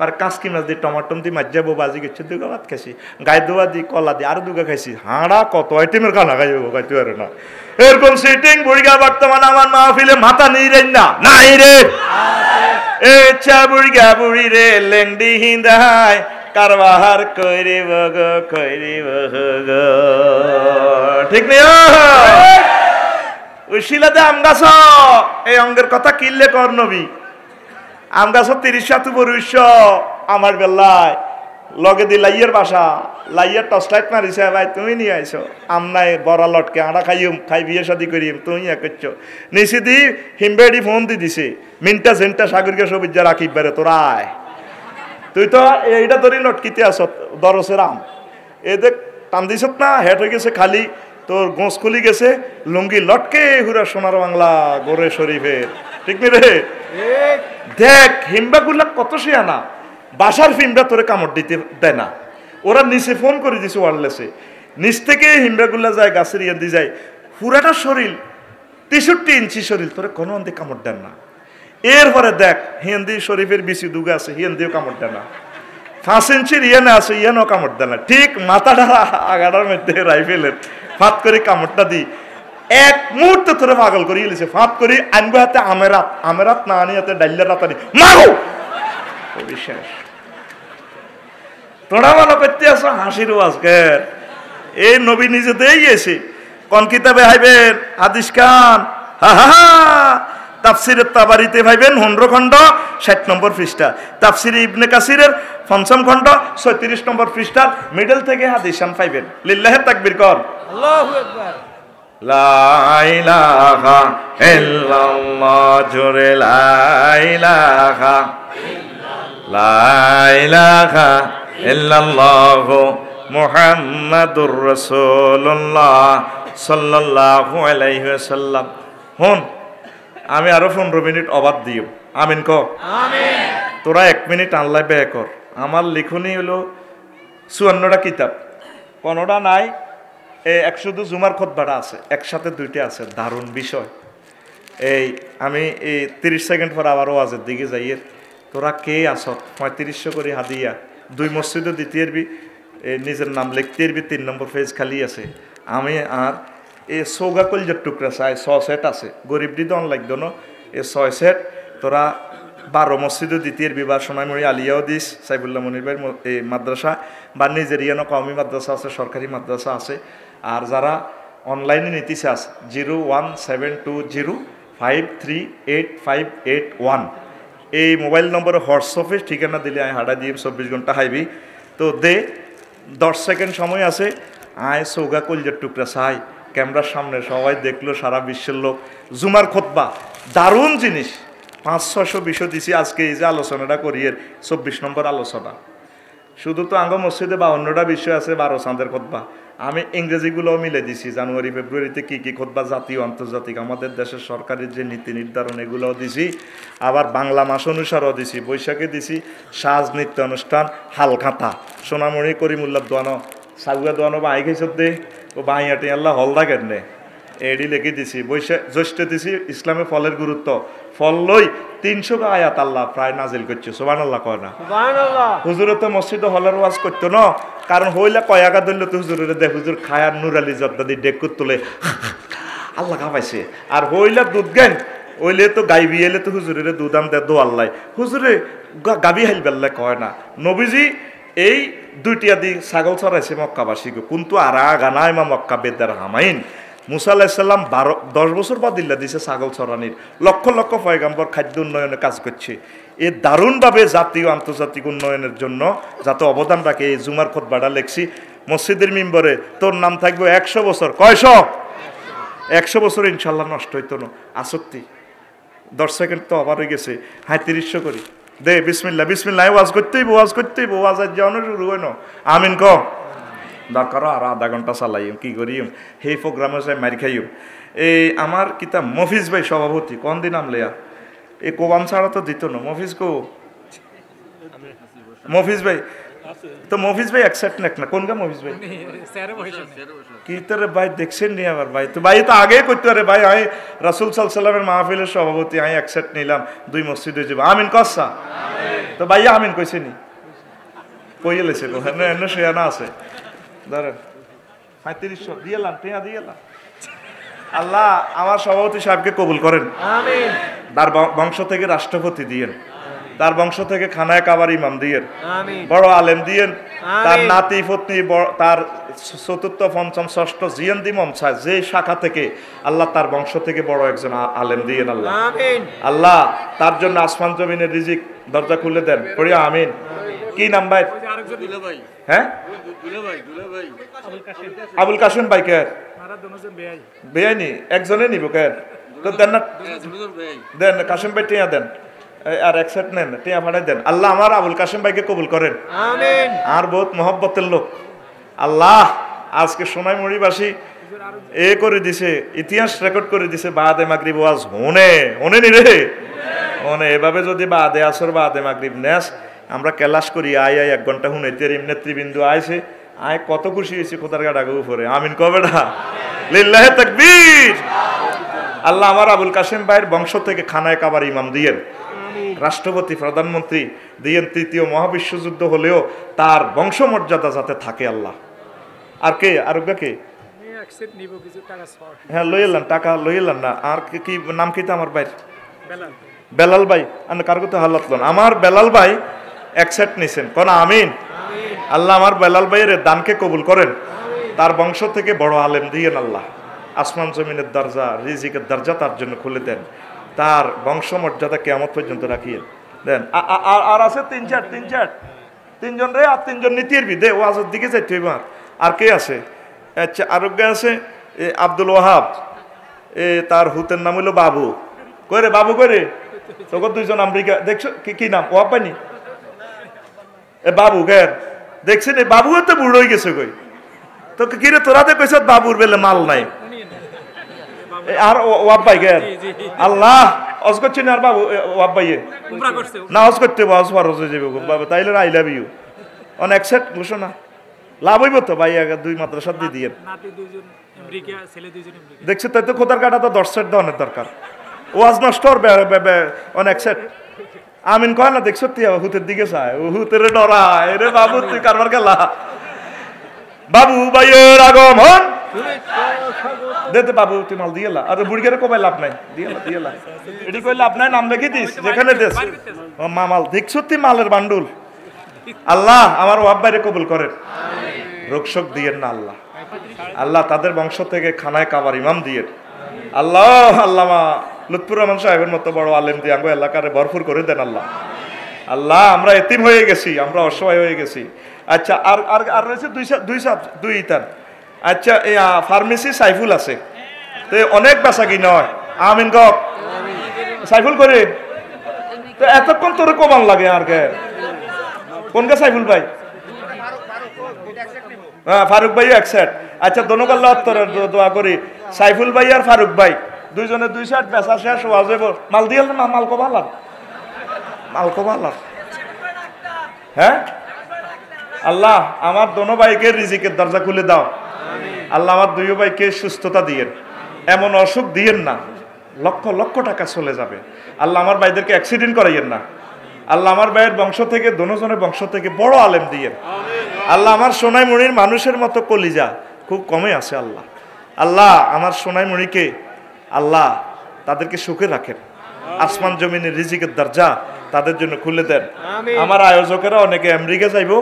Speaker 1: আর কাঁচকি মাছ দিয়ে টমাটম দিয়ে মাঝাবো বাজি করছে 2 ভাত খাইছি। গায়ে দোয়া দি কলা দিয়ে আর 2 খাইছি। হাঁড়া কত আইটেমের খানা খাইব খাইতে পারে না। এরকম সিটিং বুড়িগা বর্তমানে আমার মাহফিলে মাথা নেই রে না নাই রে এ চা বুড়িগা বুড়ি রে লেংডি হিন্দায় কারবাহার কইরিব গো কইরিব গো, ঠিক নেই? ওই শিলাতে আম গাছ এই অঙ্গের কথা কিনলে কর নবী। আম গাছ 30 বরুষ আমার বেলায় লগে দি লাইয়ের বাসা, লাইয়ের টর্চ লাইট মারিছে, ভাই তুমি নিয়ে আইছো আম নাই বড়া লটকে আড়া খাইম খাই বিয়ে শাদি করিম তুমি করছো নিচে দি হিমবেডি ফোন দি দিছে মিনটা সেন্টা সাগরকে সবিজ্জা রাখিব বেড়ে তোরায় তুই তো এইটা ধরি লটকিতে আস দরসের আম এ দেখ টান দিস না হেট হয়ে গেছে খালি তোর গোঁস খুলি গেছে লুঙ্গি লটকে হুরা সোনার বাংলা গোরে শরীফের, ঠিক নি রে? দেখ হিমবাগুলা কত শিয়ানা, বাসার ফিমটা তোরে কামড় দিতে দেয় না। ওরা নিচে ফোন করে দিছে ওয়ারলেসে, নিচ থেকে হিমবাগুলা যায় গাছের ইয়ে দিয়ে যায় পুরাটা শরীর 63 ইঞ্চি শরীর, তোরে কোনো অন্তে কামড় দেন না। এরপরে দেখ হিন্দি শরীফের বিসি দুগা আছে হিন্দিও কামড় দেয় না, 5 ইঞ্চির ইয়ানে আছে ইয়ানও কামড় দেয় না। ঠিক মাথাটা আগাটার মধ্যে রাইফেলের ফাঁত করে কামড়টা দি এক মুহূর্তে তোরে পাগল করে ইলিছে ফাঁত করি আনবো হাতে আমেরাত, আমেরাত না আনি হাতে ডাইলের রাতানি মারো বিশেষ। তোরা ভালো করতে আসো হাসির আজকের এই নবী নিজে দিয়ে গেছে কোন কিতাবে হাইবেন হাদিস খান হা হা তাফসিরের তাবারিতে ভাইবেন 15 খণ্ড 60 নম্বর পৃষ্ঠা, তাফসিরে ইবনে কাসিরের 5ম খণ্ড 36 নম্বর পৃষ্ঠার মিডল থেকে হাদিস শান পাইবেন। লিল্লাহি তাকবীর কর আল্লাহু আকবার। লা ইলাহা ইল্লাল্লাহ জোরে লা ইলাহা লা ইলাহা ইল্লাল্লাহ মুহাম্মাদুর রাসূলুল্লাহ সাল্লাল্লাহু আলাইহি ওয়াসাল্লাম। হন আমি আরো 15 মিনিট অবাদ দিও আমিন ক আমিন। তোরা 1 মিনিট আল্লাহ ব্যয় কর। আমার লিখনি হলো 54টা কিতাব, কোনোটা নাই শুধু জুমার খুতবাটা আছে, একসাথে 2টা আছে, দারুণ বিষয়। এই আমি এই 30 সেকেন্ড পর আবার ওয়াজের দিকে যাই। তোরা কে আস 3500 করে হাদিয়া 2 মসজিদও দিতে পারবি, নিজের নাম লিখতে পারবি, 3 নম্বর পেজ খালি আছে। আমি আর এই সৌগা কলজের টুকরা চাই 6 সেট আছে, গরিব দিদন লাগতো না, এই 6 সেট তোরা 12 মসজিদও দিতে পারবি, বা সোনাইমুড়ি আলিয়াও দিস সাইবুল্লাহ মনির ভাই এই মাদ্রাসা, বা নিজের ইয়ানো কওমি মাদ্রাসা আছে, সরকারি মাদ্রাসা আছে। আর যারা অনলাইনে নিতেছে আছে 01720538581 এই মোবাইল নম্বরে হোয়াটসঅ্যাপে ঠিকানা দিলে আমি হাঁটা দিয়ে 24 ঘন্টা হাইবি। তো দে 10 সেকেন্ড সময় আছে, আয় সৌগা কলজের টুকরা চাই ক্যামেরার সামনে সবাই দেখলো, সারা বিশ্বের লোক জুমার খুতবা দারুণ জিনিস। 500-600 বিষয় দিছি আজকে এই যে আলোচনাটা করি এর 24 নম্বর আলোচনা। শুধু তো আঙ্গ মসজিদে 52টা বিষয় আছে, 12 চাঁদের খুতবা। আমি ইংরেজিগুলোও মিলে দিছি, জানুয়ারি ফেব্রুয়ারিতে কি কি খুতবা, জাতীয় আন্তর্জাতিক আমাদের দেশের সরকারের যে নীতি নির্ধারণ এগুলোও দিছি। আবার বাংলা মাস অনুসারও দিছি, বৈশাখে দিছি সাজ নৃত্য অনুষ্ঠান, হালখাতা, সোনামণি করিমুল্লাহ দোয়ানো সাগুয়া দোয়ানো বা আই খাইছত দে ও বাহিয়াটি আল্লাহ হলদা কেনে এডি লিখে দিছি। বৈশাখ জ্যৈষ্ঠ দিছি ইসলামে ফলের গুরুত্ব, ফল লই 300 আয়াত আল্লাহ প্রায় নাজিল করছে। সুবহানাল্লাহ কয় না? হুজুরে তো মসজিদে হলের ওয়াজ করতো না, কারণ হইলে কয়াকা ধরলে তো হুজুরের দেখ হুজুর খায়ার নুরালি জর্দা দিয়ে ডেকুর তুলে আল্লাহ খাওয়াইছে। আর হইলে দুধ গান ওইলে তো গাইবি এলে তো হুজুরের দুধান দে দো আল্লাহ হুজুরে গাবি হাইল বেললে কয় না। নবীজি এই 2টিয়া দি ছাগল চড়াইছে মক্কাবাসীকে, কিন্তু আর গানায় মা মক্কা বেদার হামাইন। মুসা আলাইসাল্লাম 10 বছর বাদ দিল্লা দিছে ছাগল চড়ানির, লক্ষ লক্ষ পয়গাম্বর খাদ্য উন্নয়নে কাজ করছে। এ দারুণভাবে জাতীয় আন্তর্জাতিক উন্নয়নের জন্য যাতে অবদান রাখে এই জুমার খুতবাটা লেখছি মসজিদের মিম্বরে। তোর নাম থাকবে 100 বছর। কয়শো? 100 বছর ইনশাল্লাহ নষ্ট হইতো না। আসক্তি 10 সেকেন্ড তো আবার হয়ে গেছে। 3500 করি দে বিসমিল্লাহ বিসমিল্লাহ ওয়াজ করতেই ওয়াজ আজ যাওয়ানো শুরু হয় না। আমিন ক দরকার আর আধা ঘন্টা চালাইম কি করিম সেই প্রোগ্রামে যাই মারি খাইম। এই আমার কিতাব মফিজ ভাই সভাপতি কোন দিন আমলেয়া এই কোবান ছাড়া তো দিত না। মফিজ কো মফিজ ভাই তো মফিজ ভাই একসাথে নেক না কোন গা মফিজ ভাই কি তোরে ভাই দেখছেন নি আবার ভাই তো ভাই তো আগে করতে পারে ভাই। আমি রাসূল সাল্লাল্লাহু আলাইহি ওয়াসাল্লামের মাহফিলের সভাপতি, আমি একসাথে নিলাম 2 মসজিদে যাব। আমিন কসা তো ভাই আমিন কইছে নি কই এলেছে গো হ্যাঁ এনে শেয়ানা আছে ধরেন 3500 দিয়েলাম টিয়া দিয়েলাম। আল্লাহ আমার সভাপতি সাহেবকে কবুল করেন, আমিন। তার বংশ থেকে রাষ্ট্রপতি দিয়েন, তার বংশ থেকে খানায় কাবার ইমাম দিয়েন, বড় আলেম দিয়েন, তার নাতি পত্নী তার 4র্থ 5ম 6ষ্ঠ জিয়ান্দি মমসা যে শাখা থেকে আল্লাহ তার বংশ থেকে বড় একজন আলেম দিয়েন আল্লাহ, আমিন। আল্লাহ তার জন্য আসমান জমিনের রিজিক দরজা খুলে দেন, পড়ি আমিন। কি নাম ভাই? হ্যাঁ আবুল কাশেম ভাই কে বেআইনি একজনে নিব কে তো দেন না, দেন কাশেম ভাই টিয়া দেন আর একসাথে নেন টিয়া ভাড়াই দেন। আল্লাহ আমার আবুল কাশেম ভাইকে কবুল করেন, আমিন। আর বহুত মহব্বতের লোক আল্লাহ আজকে সোনাইমুড়িবাসী এ করে দিছে, ইতিহাস রেকর্ড করে দিছে। বাদে মাগরিব ওয়াজ হনে নি রে হনে। এভাবে যদি বাদে আসর বাদে মাগরিব নেস আমরা ক্লাস করি আয় 1 ঘন্টা হুনাইতে নেতৃবৃন্দ আইছে আয় কত খুশি হয়েছি খোদার গাড়াগো উপরে। আমিন কবেটা লিল্লাহে তাকবীর। আল্লাহ আমার আবুল কাশেম ভাইয়ের বংশ থেকে খানায় কাবার ইমাম দিয়েন, রাষ্ট্রপতি প্রধানমন্ত্রী দিয়েন। 3য় মহাবিশ্বযুদ্ধ হলেও তার বংশমর্যাদা যাতে থাকে আল্লাহ। আর কে আর কে হ্যাঁ লই এলাম টাকা লই এলাম না। আর কি নাম কি আমার ভাই? বেলাল ভাই। কার কথা হালাত আমার বেলাল ভাই একসেট নিছেন কোন আমিন। আল্লাহ আমার বেলাল ভাইয়ের দানকে কবুল করেন, তার বংশ থেকে বড় আলেম দিয়েন আল্লাহ। আসমান জমিনের দরজা রিজিকের দরজা তার জন্য খুলে দেন, তার বংশ মর্যাদা কিয়ামত পর্যন্ত রাখিয়ে দেন। আর আছে 3-4 রে আর 3জন নীতির বিদে ওয়াজের দিকে যাইতে হইব। আর কে আছে? আচ্ছা আরোগ্য আছে আব্দুল ওয়াহাব, তার হুতের নাম হইল বাবু। কইরে বাবু কইরে তোকে 2জন আমেরিকা দেখছো কি নাম ওয়াব পাইনি এ বাবু গের দেখছেন এই বাবু তো বুড়ো হয়ে গেছে কই তোকে কিরে তোরা তো কইছ বাবুর বেলে মাল নাই। আর ওয়াব ভাই গের আল্লাহ অজ করছেন আর বাবু ওয়াব ভাইয়ে না অজ করতে অজ ফরজ হয়ে যাবে বাবা তাইলে আই লাভ ইউ অন একসেট ঘোষণা লাভ হইব তো ভাই 2 মাদ্রাসা দিয়ে দিয়ে দেখছি তাই তো খোদার কাটা তো 10 সেট দেওয়ার দরকার। ওয়াজ নষ্ট অন একসেট আমিন কয় না দেখছ তুই হুতের দিকে চায় ও হুতের ডরায় রে বাবু তুই কারবার গেলা বাবু ভাইয়ের আগমন দেতে বাবু তুই মাল দিয়েলা আর বুড়িকে কমাই লাভ নাই দিয়েলা এটি কই লাভ নাই নাম লিখে দিস যেখানে দেশ মাল দেখছ তুই মালের বান্ডুল। আল্লাহ আমার ওয়াব ভাইরে কবুল করেন, রোগশোক দিয়েন না আল্লাহ। আল্লাহ তাদের বংশ থেকে খানায় কাবার ইমাম দিয়েন আল্লাহ। আল্লামা লুৎফুর রহমান সাহেবের মতো বড় আলেম দিয়ে আঙ্গ এলাকারে ভরপুর করে দেন আল্লাহ। আল্লাহ আমরা এতিম হয়ে গেছি, আমরা অসহায় হয়ে গেছি। আচ্ছা আর আর আর রয়েছে 2 ইতান। আচ্ছা এই ফার্মেসি সাইফুল আছে তো অনেক বেচা কিনা হয় আমিন কক সাইফুল করে তো এতক্ষণ তোর কমান লাগে আর কে কোনকে সাইফুল ভাই হ্যাঁ ফারুক ভাই একসাথ আচ্ছা দোনো কাল্লা দোয়া করি সাইফুল ভাই আর ফারুক ভাই দুইজনে 2 শার্ট বেচা শেষ হওয়া যাবে মাল দিয়ে না মাল কমালার হ্যাঁ আল্লাহ আমার দোনো ভাইকে রিজিকের দরজা খুলে দাও আল্লাহ আমার দুই ভাইকে সুস্থতা দিয়েন এমন অসুখ দিয়েন না লক্ষ লক্ষ টাকা চলে যাবে আল্লাহ আমার ভাইদেরকে অ্যাক্সিডেন্ট করাইয়েন না আল্লাহ আমার ভাইয়ের বংশ থেকে দোনোজনের বংশ থেকে বড় আলেম দিয়েন আল্লাহ আমার সোনাইমুড়ির মানুষের মতো কলিজা খুব কমে আছে আল্লাহ আল্লাহ আমার সোনাইমুড়িকে আল্লাহ তাদেরকে সুখে রাখেন আসমান জমিনের রিজিকের দরজা তাদের জন্য খুলে দেন আমার আয়োজকেরা অনেকে আমেরিকা যাইব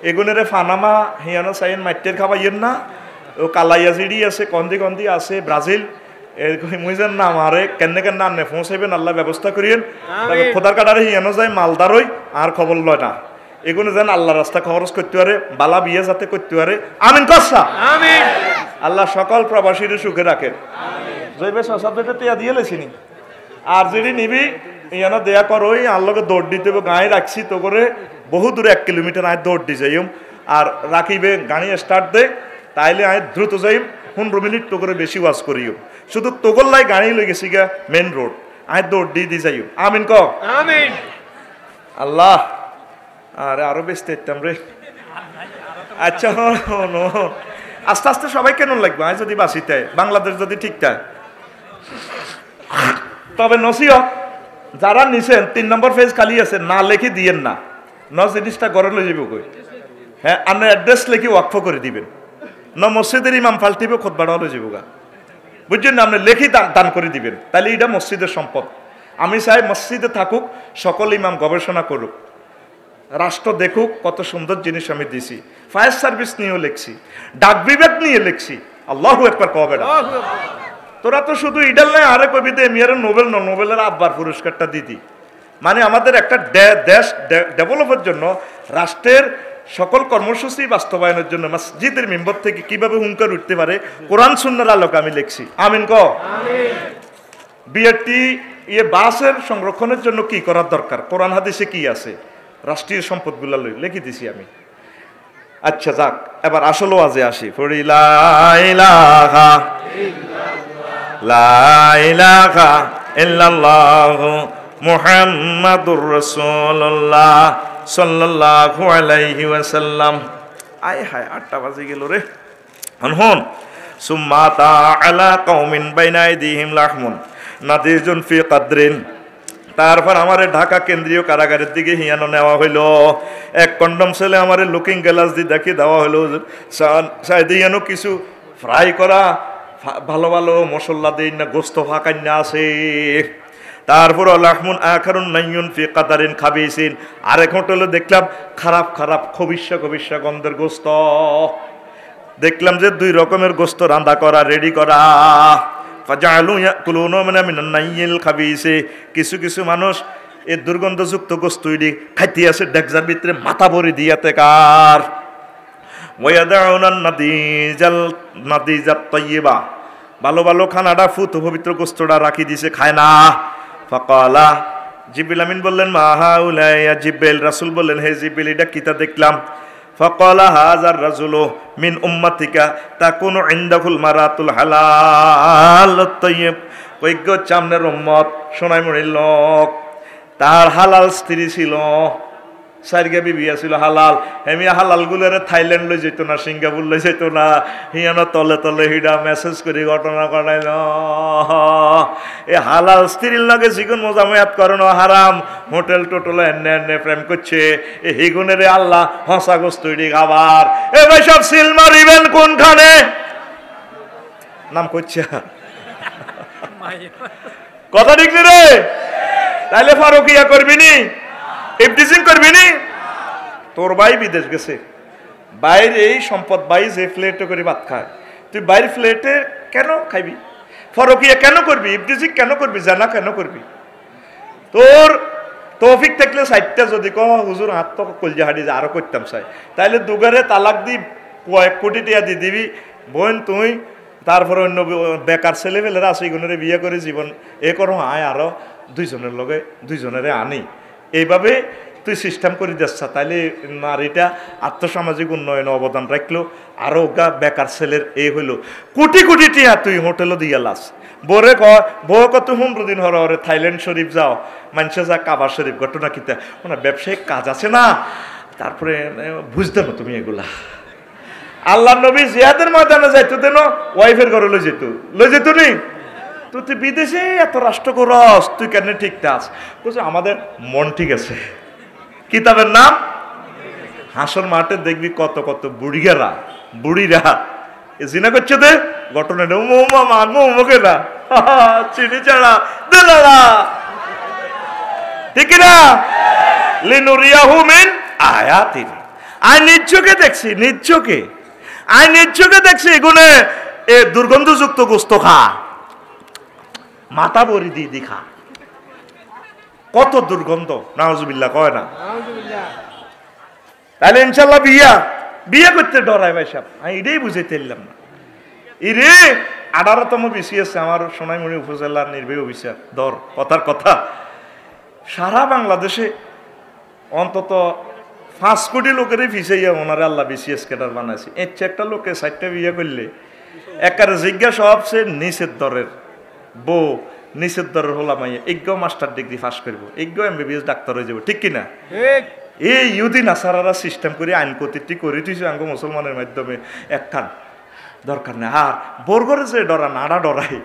Speaker 1: এগুনেরে ফানামা হিয়ানো সাইন মাইটের খাবাইয়েন না ও কালাইয়াজিডি আছে কন্দি আছে ব্রাজিল মুইজান না আমারে কেন আনে পৌঁছাইবেন আল্লাহ ব্যবস্থা করিয়েন তবে খোদার কাটারে হিয়ানো যায় মালদারই আর খবর লয় না এগুলো যেন আল্লাহ রাস্তা খরচ করতে পারে বালা বিয়ে যাতে করতে পারে আমিন কসা আমিন আল্লাহ সকল প্রবাসীর সুখে রাখেন জৈবে সশব্দটা টিয়া দিয়ে লেছিনি আর যদি নিবি ইয়ানো দেয়া করোই আল্লাহকে দৌড় দিতে হবে গায়ে রাখছি তো করে বহু দূরে 1 কিলোমিটার আয় দৌড় দি যাইম আর রাখিবে গাড়ি স্টার্ট দে তাইলে আয় দ্রুত যাইম 15 মিনিট তো করে বেশি ওয়াজ করিও শুধু তোগল্লাই গাড়ি লই গেছি গা মেন রোড আয় দৌড় দি যাইও আমিন ক আমিন আল্লাহ আরে আরো বেশি ইতাম রে আচ্ছা আস্তে আস্তে সবাই কেন লাগবে আয় যদি বাসিতে বাংলাদেশ যদি ঠিকঠাক তবে নসিও যারা নিছেন 3 নম্বর পেজ খালি আছে না লিখে দিয়েন না জিনিসটা ঘরে লই যাবে কই হ্যাঁ আপনি অ্যাড্রেস লিখে ওয়াকফ করে দিবেন না মসজিদের ইমাম ফাল্টিবে খুতবাটা লই যাবো গা বুঝছেন না আপনি লিখে দান করে দিবেন তাহলে এটা মসজিদের সম্পদ আমি চাই মসজিদে থাকুক সকল ইমাম গবেষণা করুক রাষ্ট্র দেখুক কত সুন্দর জিনিস আমি দিছি ফায়ার সার্ভিস নিয়েও লিখছি ডাক বিভাগ নিয়ে লিখছি আল্লাহু আকবার কবে না তোরা তো শুধু ইডাল নাই আরে কবিতে এমিয়ারের নোবেলের আব্বার পুরস্কারটা দিদি মানে আমাদের একটা দেশ ডেভেলপের জন্য রাষ্ট্রের সকল কর্মসূচি বাস্তবায়নের জন্য মসজিদের মেম্বার থেকে কিভাবে হুঙ্কার উঠতে পারে কোরআন সুন্নাহর আলোকে আমি লিখছি আমিন ক আমিন বিআরটি বাসের সংরক্ষণের জন্য কি করার দরকার কোরআন হাদিসে কি আছে রাষ্ট্রীয় সম্পদগুলো লিখে দিছি আমি আচ্ছা যাক এবার আসল ওয়াজে আসি ফরি লা ইলাহা লা ইলাহা ইল্লাল্লাহু মুহাম্মাদুর রাসূলুল্লাহ সাল্লাল্লাহু আলাইহি ওয়াসাল্লাম আয় হায় 8টা বাজে গেল রে হন সুম্মা তাআলা কওমিন বাইনা আইদিহিম লাহমুন নাদিজুন ফি কদরিন তারপর আমারে ঢাকা কেন্দ্রীয় কারাগারের দিকে হিয়ানো নেওয়া হইলো এক কন্ডম ছেলে আমারে লুকিং গ্লাস দিয়ে দেখে দেওয়া হইলো সাইদিয়ানো কিছু ফ্রাই করা ভালো ভালো মশলা দেই না গোস্ত ফাঁকাই না আছে তারপর লাহমুন আখারুন নাইয়ুন ফি কাদারিন খাবিসিন আরেক হোটেলে দেখলাম খারাপ খারাপ খবিসা গন্ধের গোস্ত দেখলাম যে 2 রকমের গোস্ত রান্না করা রেডি করা ফাজালু ইয়াকুলুনা মিনান নাইয়িল খাবিসি কিছু কিছু মানুষ এই দুর্গন্ধযুক্ত গোস্ত খাইতে আছে ডেকজার ভিতরে মাথা ভরে দিয়াতে কার ওয়াদাউনা নাদিজাত তাইয়্যিবা ভালো ভালো খানাটা ফুত পবিত্র গোস্তটা রাখি দিছে খায় না ফাকালা জিবরিল আমিন বললেন মা হাউলা ইয়া জিবরিল রাসূল বললেন হে জিবরিল এটা কিতা দেখলাম ফাকালা হাযার রাজুলু মিন উম্মাতিকা তাকুনু ইনদাহুল মারাতুল হালাল তাইয়্যিব কইগ চামনের উম্মত সোনাইমুড়ির লোক তার হালাল স্ত্রী ছিল সাইরগা বিবি ছিল হালাল হেমিয়া হালাল গুলোরে থাইল্যান্ড লই যেত না সিঙ্গাপুর লই যেত না হিয়ানো তলে তলে হিডা মেসেজ করে ঘটনা ঘটাইল এ হালাল স্ত্রীর লগে জিগুন মোজামায়াত করানো হারাম হোটেল টোটেল এনে প্রেম করছে এ হিগুনের আল্লাহ হসা গোস্ত খাবার এ ভাই সব সিল মারিবেন কোনখানে নাম করছে কথা ঠিক রে তাইলে ফারুকিয়া করবি নি ইফতিজিং করবি নি তোর ভাই বিদেশ গেছে বাইরে এই সম্পদ ভাই যে ফ্লেটে করে ভাত খায় তুই বাইরে ফ্লেটে কেন খাইবি ফরকিয়া কেন করবি ইফতিজিং কেন করবি জানা কেন করবি তোর তৌফিক থাকলে সাইটটা যদি কহ হুজুর হাত তো কলজা হাড়ি আরো করতাম চাই তাইলে দুগারে তালাক দি কয়েক কোটি টাকা দিয়ে দিবি বোন তুই তারপরে অন্য বেকার ছেলেমেলেরা আছে এগুলোরে বিয়ে করে জীবন এ করো আয় আরো দুইজনের লগে দুইজনেরে আনি এইভাবে তুই সিস্টেম করে দিচ্ছ, তাইলে নারীটা আর্থসামাজিক উন্নয়নে অবদান রাখলো। আরও গা বেকার ছেলের এই হইলো কোটি কোটি টিয়া তুই হোটেলও দিয়ে লাস। বোরে বউ কত 15 দিন হরে থাইল্যান্ড শরীফ যাও, মানুষে যা কাবা শরীফ ঘটনা কিতা ওনার ব্যবসায়িক কাজ আছে না, তারপরে বুঝতে না তুমি এগুলা। আল্লাহ নবী জিয়াদের ময়দানে যাইতো দেন ওয়াইফের ঘরে লই যেত নি। তুই বিদেশে এত রাষ্ট্র করস, তুই কেন ঠিক আস? বলছে আমাদের মন ঠিক আছে। কিতাবের নাম হাসর মাঠে দেখবি কত কত বুড়িরা জিনা করছে দে ঘটনা মুখে না চিনি ছাড়া দেলা ঠিক না লিনুরিয়াহু মিন আয়াতিন। আই নিজ চোখে দেখছি এগুনে এ দুর্গন্ধযুক্ত গোস্ত খা, মাথা বড়ি দি খা, কত দুর্গন্ধ, নাউজুবিল্লাহ কয় না। তাহলে ইনশাল্লাহ বিয়া করতে ডরায় ভাই সাহেব, আমি এটাই বুঝাইতে পারলাম না। ইরে 18তম বিসিএস আমার সোনাইমুড়ি উপজেলার নির্বাহী অফিসার দর কথার কথা, সারা বাংলাদেশে অন্তত 5 কোটি লোকেরই ফিসাইয়া ওনারে আল্লাহ বিসিএস ক্যাডার বানাইছে। এর একটা লোকে 4টা বিয়ে করলে একারে জিজ্ঞাসা সবচেয়ে নিচের দরের বউ, নিচের দরের হলাম এজ্ঞ মাস্টার ডিগ্রি পাস করবো, এজ্ঞ এমবিবিএস ডাক্তার হয়ে যাবো, ঠিক কিনা? এই ইহুদি নাসারারা সিস্টেম করে আইন কর্তৃত্ব করে দিয়েছে আঙ্গ মুসলমানের মাধ্যমে একখান দরকার নেই। আর বর্গরে যে ডরান আড়া ডরাই,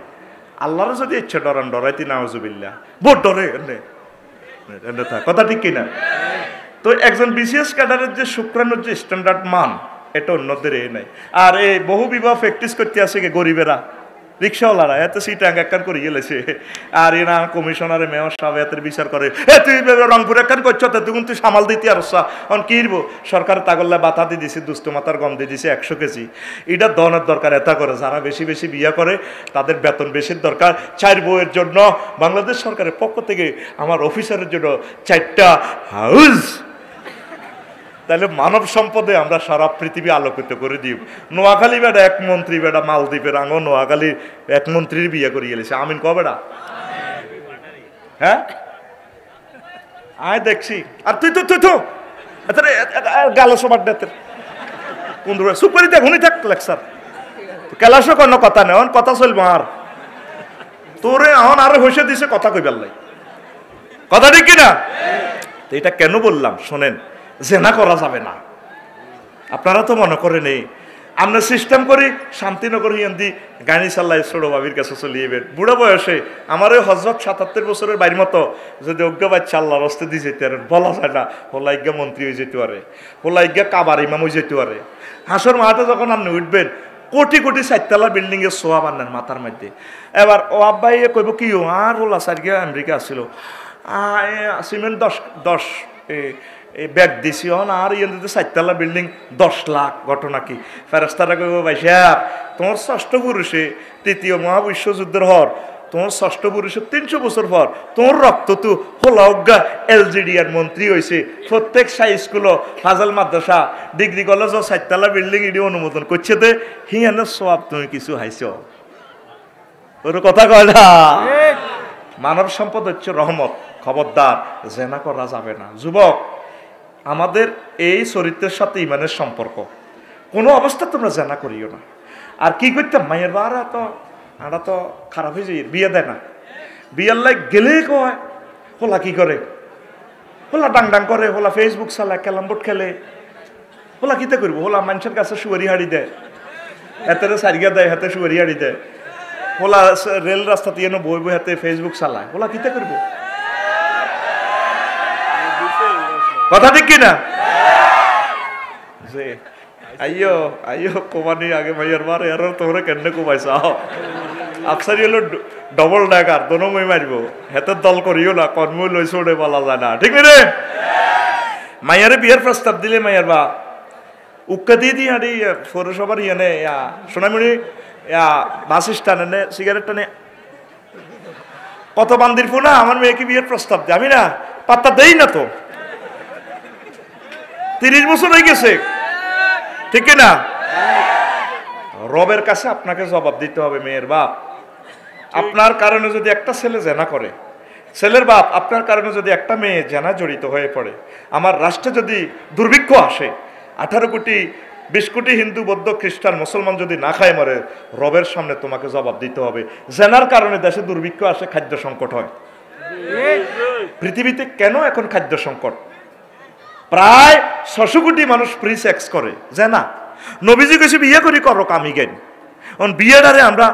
Speaker 1: আল্লাহর যদি ইচ্ছে ডরাইতি নাউজুবিল্লাহ বোর ডরে কথা, ঠিক কিনা? তো একজন বিসিএস ক্যাডারের যে শুক্রাণুর যে স্ট্যান্ডার্ড মান, এটা অন্যদের এ নাই। আর এই বহু বিবাহ প্র্যাকটিস করতে আসে গরিবেরা, রিক্সাওয়ালারা এত সিট একখান করে গেলেছে। আর এরা কমিশনারে মেয়র সাহেব এতের বিচার করে, তুই রংপুর একখান করছ তখন তুই সামাল দিতে আর কি সরকার তাগল্লা বাতা দিয়ে দিছে, দুস্থ মাতার গম দিয়ে দিছে 100 কেজি। এটা দনের দরকার এটা করে, যারা বেশি বেশি বিয়ে করে তাদের বেতন বেশির দরকার। 4 বউয়ের জন্য বাংলাদেশ সরকারের পক্ষ থেকে আমার অফিসারের জন্য 4টা হাউস। তাহলে মানব সম্পদে আমরা সারা পৃথিবী আলোকিত করে দিব। নোয়াখালী বেড়া এক মন্ত্রী বেড়া মালদ্বীপের আঙ্গ নোয়াখালীর এক মন্ত্রীর বিয়ে করে গেলেছে, আমিন কবেড়া? হ্যাঁ আয় দেখছি। আর তুই গালো সবার ডেতের কোন সুপারি দেখ হুনি থাক লেকচার কেলাসও কোনো কথা নেই, কথা চলবো। আর তোরে এখন আরো হইসে দিছে কথা কইবার লাই, কথা ঠিক কিনা? এটা কেন বললাম শোনেন, জেনা করা যাবে না। আপনারা তো মনে করেন এই আমরা সিস্টেম করি শান্তিনগর হিন্দি গাড়ি চাল্লাই ছোট বাবির কাছে চলিয়ে বের বুড়া বয়সে আমার ওই হজরত 77 বছরের বাড়ির মতো যদি অজ্ঞ বাচ্চা আল্লাহর রাস্তে দিয়ে যেতে পারেন, বলা যায় না হোলাইজ্ঞা মন্ত্রী হয়ে যেতে পারে, হোলাইজ্ঞা কাবার ইমাম হয়ে যেতে পারে। হাসর মাঠে যখন আপনি উঠবেন কোটি কোটি 4তলা বিল্ডিং এর সোয়া বান্নেন মাথার মধ্যে। এবার ও আব্বাই কইব কি আর হোলা সারিয়া আমেরিকা আসছিল সিমেন্ট 10 ব্যাগ দিছি হন আর ইয়ে 4তলা বিল্ডিং 10 লাখ। ঘটনা কি? ফেরেস্তারা কইব ভাই সাহেব তোমার 6ষ্ঠ পুরুষে 3য় মহাবিশ্বযুদ্ধের হর, তোমার 6ষ্ঠ পুরুষের 300 বছর পর তোমার রক্ত তো হোলাউগা এলজিডিআর মন্ত্রী হয়েছে, প্রত্যেক স্কুল ফাজাল মাদ্রাসা ডিগ্রি কলেজ 4তলা বিল্ডিং এটি অনুমোদন করছে দে হিয়ানো সব তুমি কিছু হাইছ ওর কথা কয় না। মানব সম্পদ হচ্ছে রহমত, খবরদার জেনা করা যাবে না। যুবক আমাদের এই চরিত্রের সাথে ইমানের সম্পর্ক, কোনো অবস্থা তোমরা জেনা করিও না। আর কি করতাম মায়ের বারা তো আড়া তো খারাপ হয়ে যায়, বিয়ে দেয় না, বিয়ের লাইক গেলে কয় হোলা কি করে, হোলা ডাং করে, হোলা ফেসবুক চালায়, ক্যালাম বোর্ড খেলে, হোলা কিতে করবো, হোলা মানুষের কাছে সুয়ারি হাড়ি দেয়, হাতে সারিয়া দেয়, হাতে সুয়ারি হাড়ি দেয়, হোলা রেল রাস্তাতে এনে বই বই হাতে ফেসবুক চালায়, হোলা কিতে করবো? কথা ঠিক কিনা? আইয়ো আইয়ো কোমানি আগে মাইয়ার মার এর তোমরা কেন কোমাইছা আকসারি হলো ডবল ডাকার দোনো মই মারিব, হেতের দল করিও না, কর্মই লইছে ওড়ে বলা যায় না, ঠিক রে? মাইয়ারে বিয়ের প্রস্তাব দিলে মাইয়ার বা উক্কা দিয়ে দিয়ে আরে পৌরসভার ইয়ানে সোনামণি বাস স্ট্যান্ড এনে সিগারেট টানে কত বান্দির ফোনা আমার মেয়েকে বিয়ের প্রস্তাব দেয়, আমি না পাত্তা দেই না তো। 30 বছর হয়ে গেছে, ঠিক না? রবের কাছে আপনাকে জবাব দিতে হবে। মেয়ের বাপ, আপনার কারণে যদি একটা ছেলে জেনা করে, ছেলের বাপ আপনার কারণে যদি একটা মেয়ে জেনা জড়িত হয়ে পড়ে, আমার রাষ্ট্রে যদি দুর্ভিক্ষ আসে, 18 কোটি 20 কোটি হিন্দু বৌদ্ধ খ্রিস্টান মুসলমান যদি না খায় মরে, রবের সামনে তোমাকে জবাব দিতে হবে। জেনার কারণে দেশে দুর্ভিক্ষ আসে, খাদ্য সংকট হয়। পৃথিবীতে কেন এখন খাদ্য সংকট? প্রায় 600 কোটি মানুষ ফ্রি সেক্স করে, জেনা। নবীজি কইছে বিয়ে করি করো কামি জ্ঞান। বিয়েটারে আমরা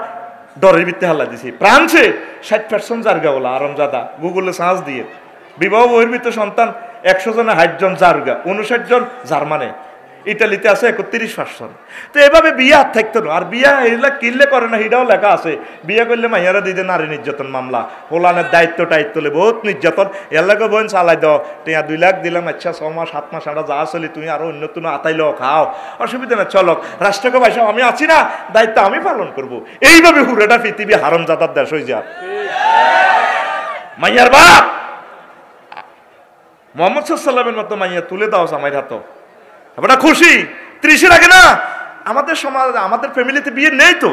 Speaker 1: ডরের ভিত্তি হাল্লা দিছি। ফ্রান্সে 60% জার্গা বলা আরামজাদা, গুগলে সার্চ দিয়ে বিবাহ বহির ভিতরে সন্তান 100 জনে 60 জন জার্গা, 59 জন জার্মানে, ইটালিতে আছে 31%। তো এভাবে বিয়ে আর থাকতো না। আর বিয়া এগুলা কিনলে করে না, হিটাও লেখা আছে বিয়ে করলে মাইয়ারা দিতে নারী নির্যাতন মামলা, হোলানের দায়িত্ব টাইত্বলে বহুত নির্যাতন। এলাকা বোন চালাই দাও, টিয়া 2 লাখ দিলাম, আচ্ছা 6 মাস 7 মাস আমরা যা চলি, তুমি আরো অন্য তুমি আতাইলো খাও, অসুবিধা না, চলো রাষ্ট্রকে ভাইসা আমি আছি না, দায়িত্ব আমি পালন করব। এইভাবে হুরেটা পৃথিবী হারামজাদার দেশ হয়ে যায়। মাইয়ার বাপ মোহাম্মদ সাল্লামের মতো মাইয়া তুলে দাও জামাইর হাত, আমরা খুশি। 30-এর আগে না আমাদের সমাজ, আমাদের ফ্যামিলিতে বিয়ে নেই তো।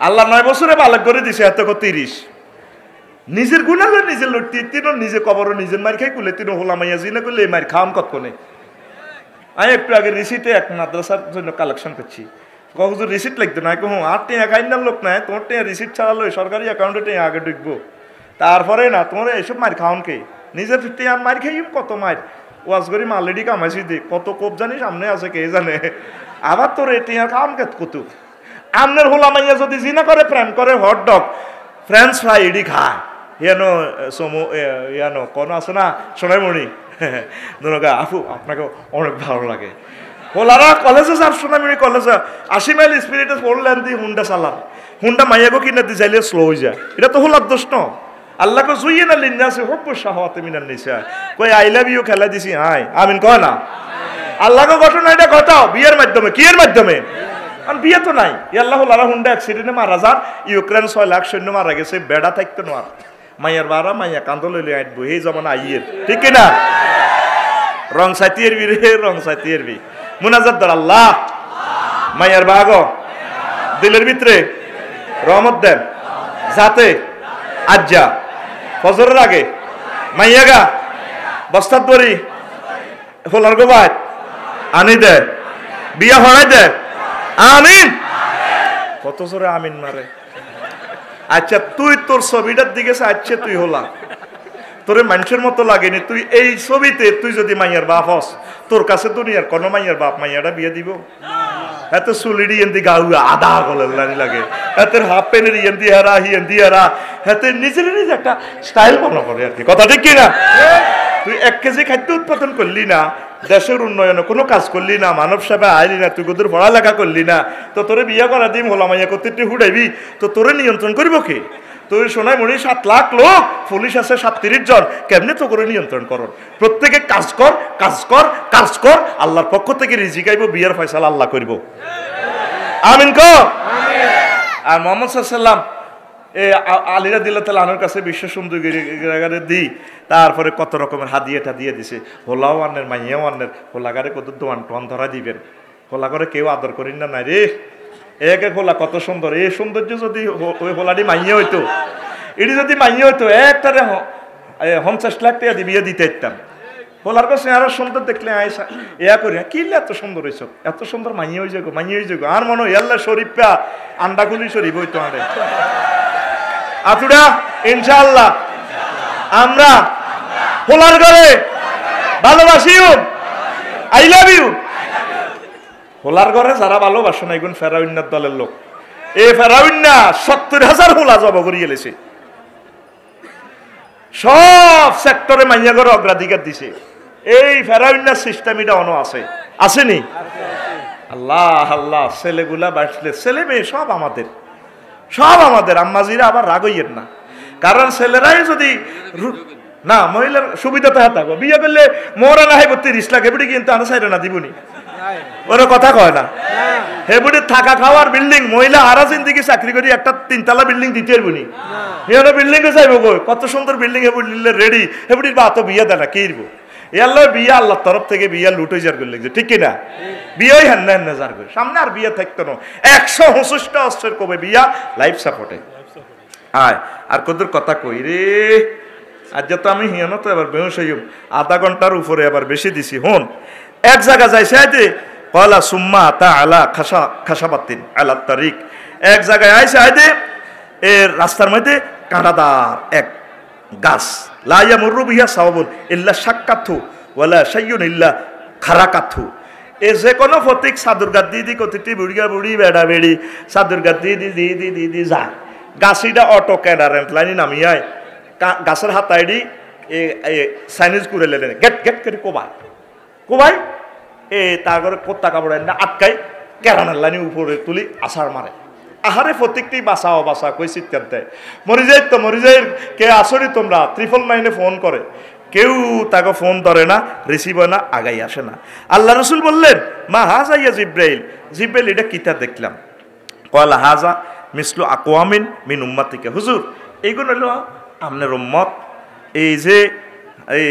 Speaker 1: আল্লাহ 9 বছরে বালক করে দিছে, এত 30। নিজের গুণালো নিজের লড়তি, তিনও নিজে কবরও নিজের মার খাই কুলে, তিনও হোলা মাইয়া জিনে করলে এই মার খাওয়ান কতক্ষণে। আমি একটু আগে রিসিটে এক মাদ্রাসার জন্য কালেকশন করছি, হুজুর রিসিট লাগতো না, হুম 8 টাকা কাইন্দার লোক নাই, তোমার টাকা রিসিট ছাড়ালো সরকারি অ্যাকাউন্টে টাকা আগে ঢুকবো, তারপরে না তোমার এইসব মার খাওয়ান কে, নিজের টিয়ার মার খাই কত মার ওয়াজ করি মালরেডি কামাইছি দে, কত কোপ জানি সামনে আছে কে জানে। আবার তোর টিয়ার খাওয়ান কে কত আমনের হোলা মাইয়া যদি জিনা করে, প্রেম করে, হটডগ ফ্রেঞ্চ ফ্রাই এডি খায়, ইয়ানো সমো ইয়ানো কোন আছে না সোনাইমণি দুনগা আপু আপনাকে অনেক ভালো লাগে। হোলারা কলেজে যার সোনাইমণি কলেজে 80 মাইল স্পিরিটে পড়লেন দি হুন্ডা চালান, হুন্ডা মাইয়াগো কিনে দি চাইলে স্লো হয়ে যায়, এটা তো হোলার দোষ ন। আল্লাহকে জুইয়ে না লিন্নাসে হোক শাহওয়াতে মিনান নিসা, কই আই লাভ ইউ খেলা দিছি, হাই আমিন কয় না। আল্লাহকে ঘটনা এটা ঘটাও বিয়ের মাধ্যমে, কি এর মাধ্যমে? কারণ বিয়ে তো নাই। আল্লাহ লারা হুন্ডা অ্যাক্সিডেন্টে মারা যান, ইউক্রেন 6 লাখ সৈন্য মারা গেছে, বেড়া থাকতো না। মাইয়ার বারা মাইয়া কান্দো লইলে আইটবো, এই জমানা আইয়ের, ঠিক কিনা? রং সাইতিয়ের বি রে, রং সাইতিয়ের বি মুনাজাত দর আল্লাহ মাইয়ার বাগ দিলের ভিতরে রহমত দেন, যাতে আজ্জা ফজরের আগে মাইয়াগা বস্তার দড়ি হোলার গোবায় আনি দে, বিয়া হরাই দে, আমিন। কত জোরে আমিন মারে। আচ্ছা তুই তোর ছবিটার দিকে আচ্ছা তুই হলা, তোরে মানুষের মতো লাগেনি, তুই এই ছবিতে তুই যদি মাইয়ার বাপ হস, তোর কাছে দুনিয়ার কোন মাইয়ার বাপ মাইয়াটা বিয়ে দিব? এত চুলির ইয়েন্দি গাউ আধা গলের লাগে, এতের হাফ প্যান্টের ইয়েন্দি হারা হিয়েন্দি হারা, এতে নিজের নিজে একটা স্টাইল মনে করে আর কি, কথা ঠিক কিনা? তুই 1 কেজি খাদ্য উৎপাদন করলি না, দেশের উন্নয়নে কোনো কাজ করলি না, মানব সেবা আইলি না, তুই গোদের পড়ালেখা করলি না, তো তোরে বিয়ে করা দিম হোলা মাইয়া করতে তুই হুড়াইবি, তো তোরে নিয়ন্ত্রণ করব কে? তুই সোনাইমণি 7 লাখ লোক, পুলিশ আছে 37 জন, কেমনে তো করে নিয়ন্ত্রণ কর? প্রত্যেকে কাজ কর, কাজ কর, কাজ কর, আল্লাহর পক্ষ থেকে রিজিক আইব, বিয়ের ফয়সালা আল্লাহ করব, আমিন কো। আর মোহাম্মদ সাল্লাল্লাহু আলিরা দিল্লাহ তাআলা আনহুর কাছে বিশ্ব সুন্দরী দিই, তারপরে কত রকমের হাদিয়াটা দিয়ে দিছে, হোলাও আনের মাইয়াও আনের, হোলাগারে কত দোয়ান টোয়ান ধরা দিবেন, হোলা করে কেউ আদর করেন না নাই রে, এক এক হোলা কত সুন্দর, এই সৌন্দর্য যদি ওই হোলাটি মাইয়া হইতো, এটি যদি মাইয়া হইতো একটারে 50 লাখ টাকা দিয়ে দিতে ইতাম। হোলার কাছে আরো সুন্দর দেখলে আয়সা ইয়া করি, কিনলে এত সুন্দর হয়েছ, এত সুন্দর মাইয়া হয়ে যাগো, মাইয়া হয়ে যাগো, আর মনে হয় আল্লাহ শরীফা আন্ডা খুলি শরীফ হইতো আরে আতুরা। ইনশাআল্লাহ আমরা হোলার ঘরে ভালোবাসি, আই লাভ ইউ। হোলার ঘরে যারা ভালোবাসে না এগুন ফেরাউন্নার দলের লোক, এই ফেরাউন্না 70,000 হোলা জব করে গেলেছে, সব সেক্টরে মাইয়া ঘরে অগ্রাধিকার দিছে। এই ফেরাউন্নার সিস্টেম এটা অন আছে, আসেনি? আল্লাহ আল্লাহ, ছেলেগুলা বাসলে ছেলে মেয়ে সব আমাদের, সব আমাদের। আম্মাজিরা আবার রাগ হইয়েন না, কারণ ছেলেরাই যদি না মহিলার সুবিধা তো থাকবো, বিয়ে করলে মোরা না হয় 30 লাখ এবারে কিন্তু আনা সাইড না দিবনি, ওরা কথা কয় না। হেবুড়ি থাকা খাওয়ার বিল্ডিং, মহিলা আরা জিন্দিগি চাকরি করি একটা 3 তলা বিল্ডিং দিতে পারবনি, হেবুড়ি বিল্ডিং এ যাইব কই, কত সুন্দর বিল্ডিং হেবুড়ি রেডি, হেবুড়ির বা তো বিয়ে দেয় না কি দিব? আল্লাহ বিয়া আল্লাহর তরফ থেকে বিয়া লুটে যার করে লাগছে, ঠিক কিনা? বিয়ে হেন হেন যার করে, সামনে আর বিয়ে থাকতো না, 125টা অস্ত্রের কবে বিয়া লাইফ সাপোর্টে। হায় আর কদর কথা কই রে, আজ যত আমি হিয়ানো তো এবার বেহুশ হইম, আধা ঘন্টার উপরে আবার বেশি দিছি। হন এক জায়গা যাইছে আইতে কলা সুম্মা তা আলা খাসাবাতিন আলা তারিক, এক জায়গায় আইসে আইতে এর রাস্তার মধ্যে কাঁটাদার এক গাছ, লা ইয়ামুরু বিহা সাওয়াবুন ইল্লা শাক্কাতু ওয়ালা শাইয়ুন ইল্লা খারাকাতু। এ যে কোনো ফতিক সাদুর গাদ দি কতিটি বুড়িয়া বুড়ি বেড়া বেড়ি সাদুর গাদ দি যা গাছিটা অটো ক্যাডারেন্ট লাইনি নামিয়ায় গাছের হাতাইডি চাইনিজ করে লেলেন গেট গেট করে কোবাই তারপরে কোত্তা কাপড় না আটকাই কেরানার লাইনি উপরে তুলি আছাড় মারে। আহারে ফতিকটি বাঁচাও বাঁচা কই চিৎকার দেয়, মরি যাই কে আসরি তোমরা, 999 ফোন করে, কেউ তাকে ফোন ধরে না, রিসিভ হয় না, আগাই আসে না। আল্লাহ রসুল বললেন মা হাজা ইয়া জিব্রাইল এটা কিতা দেখলাম? কয়লা হাজা মিসলু আকওয়ামিন মিন উম্মাতিকা, হুজুর এইগুলো হলো আপনার উম্মত। এই যে এই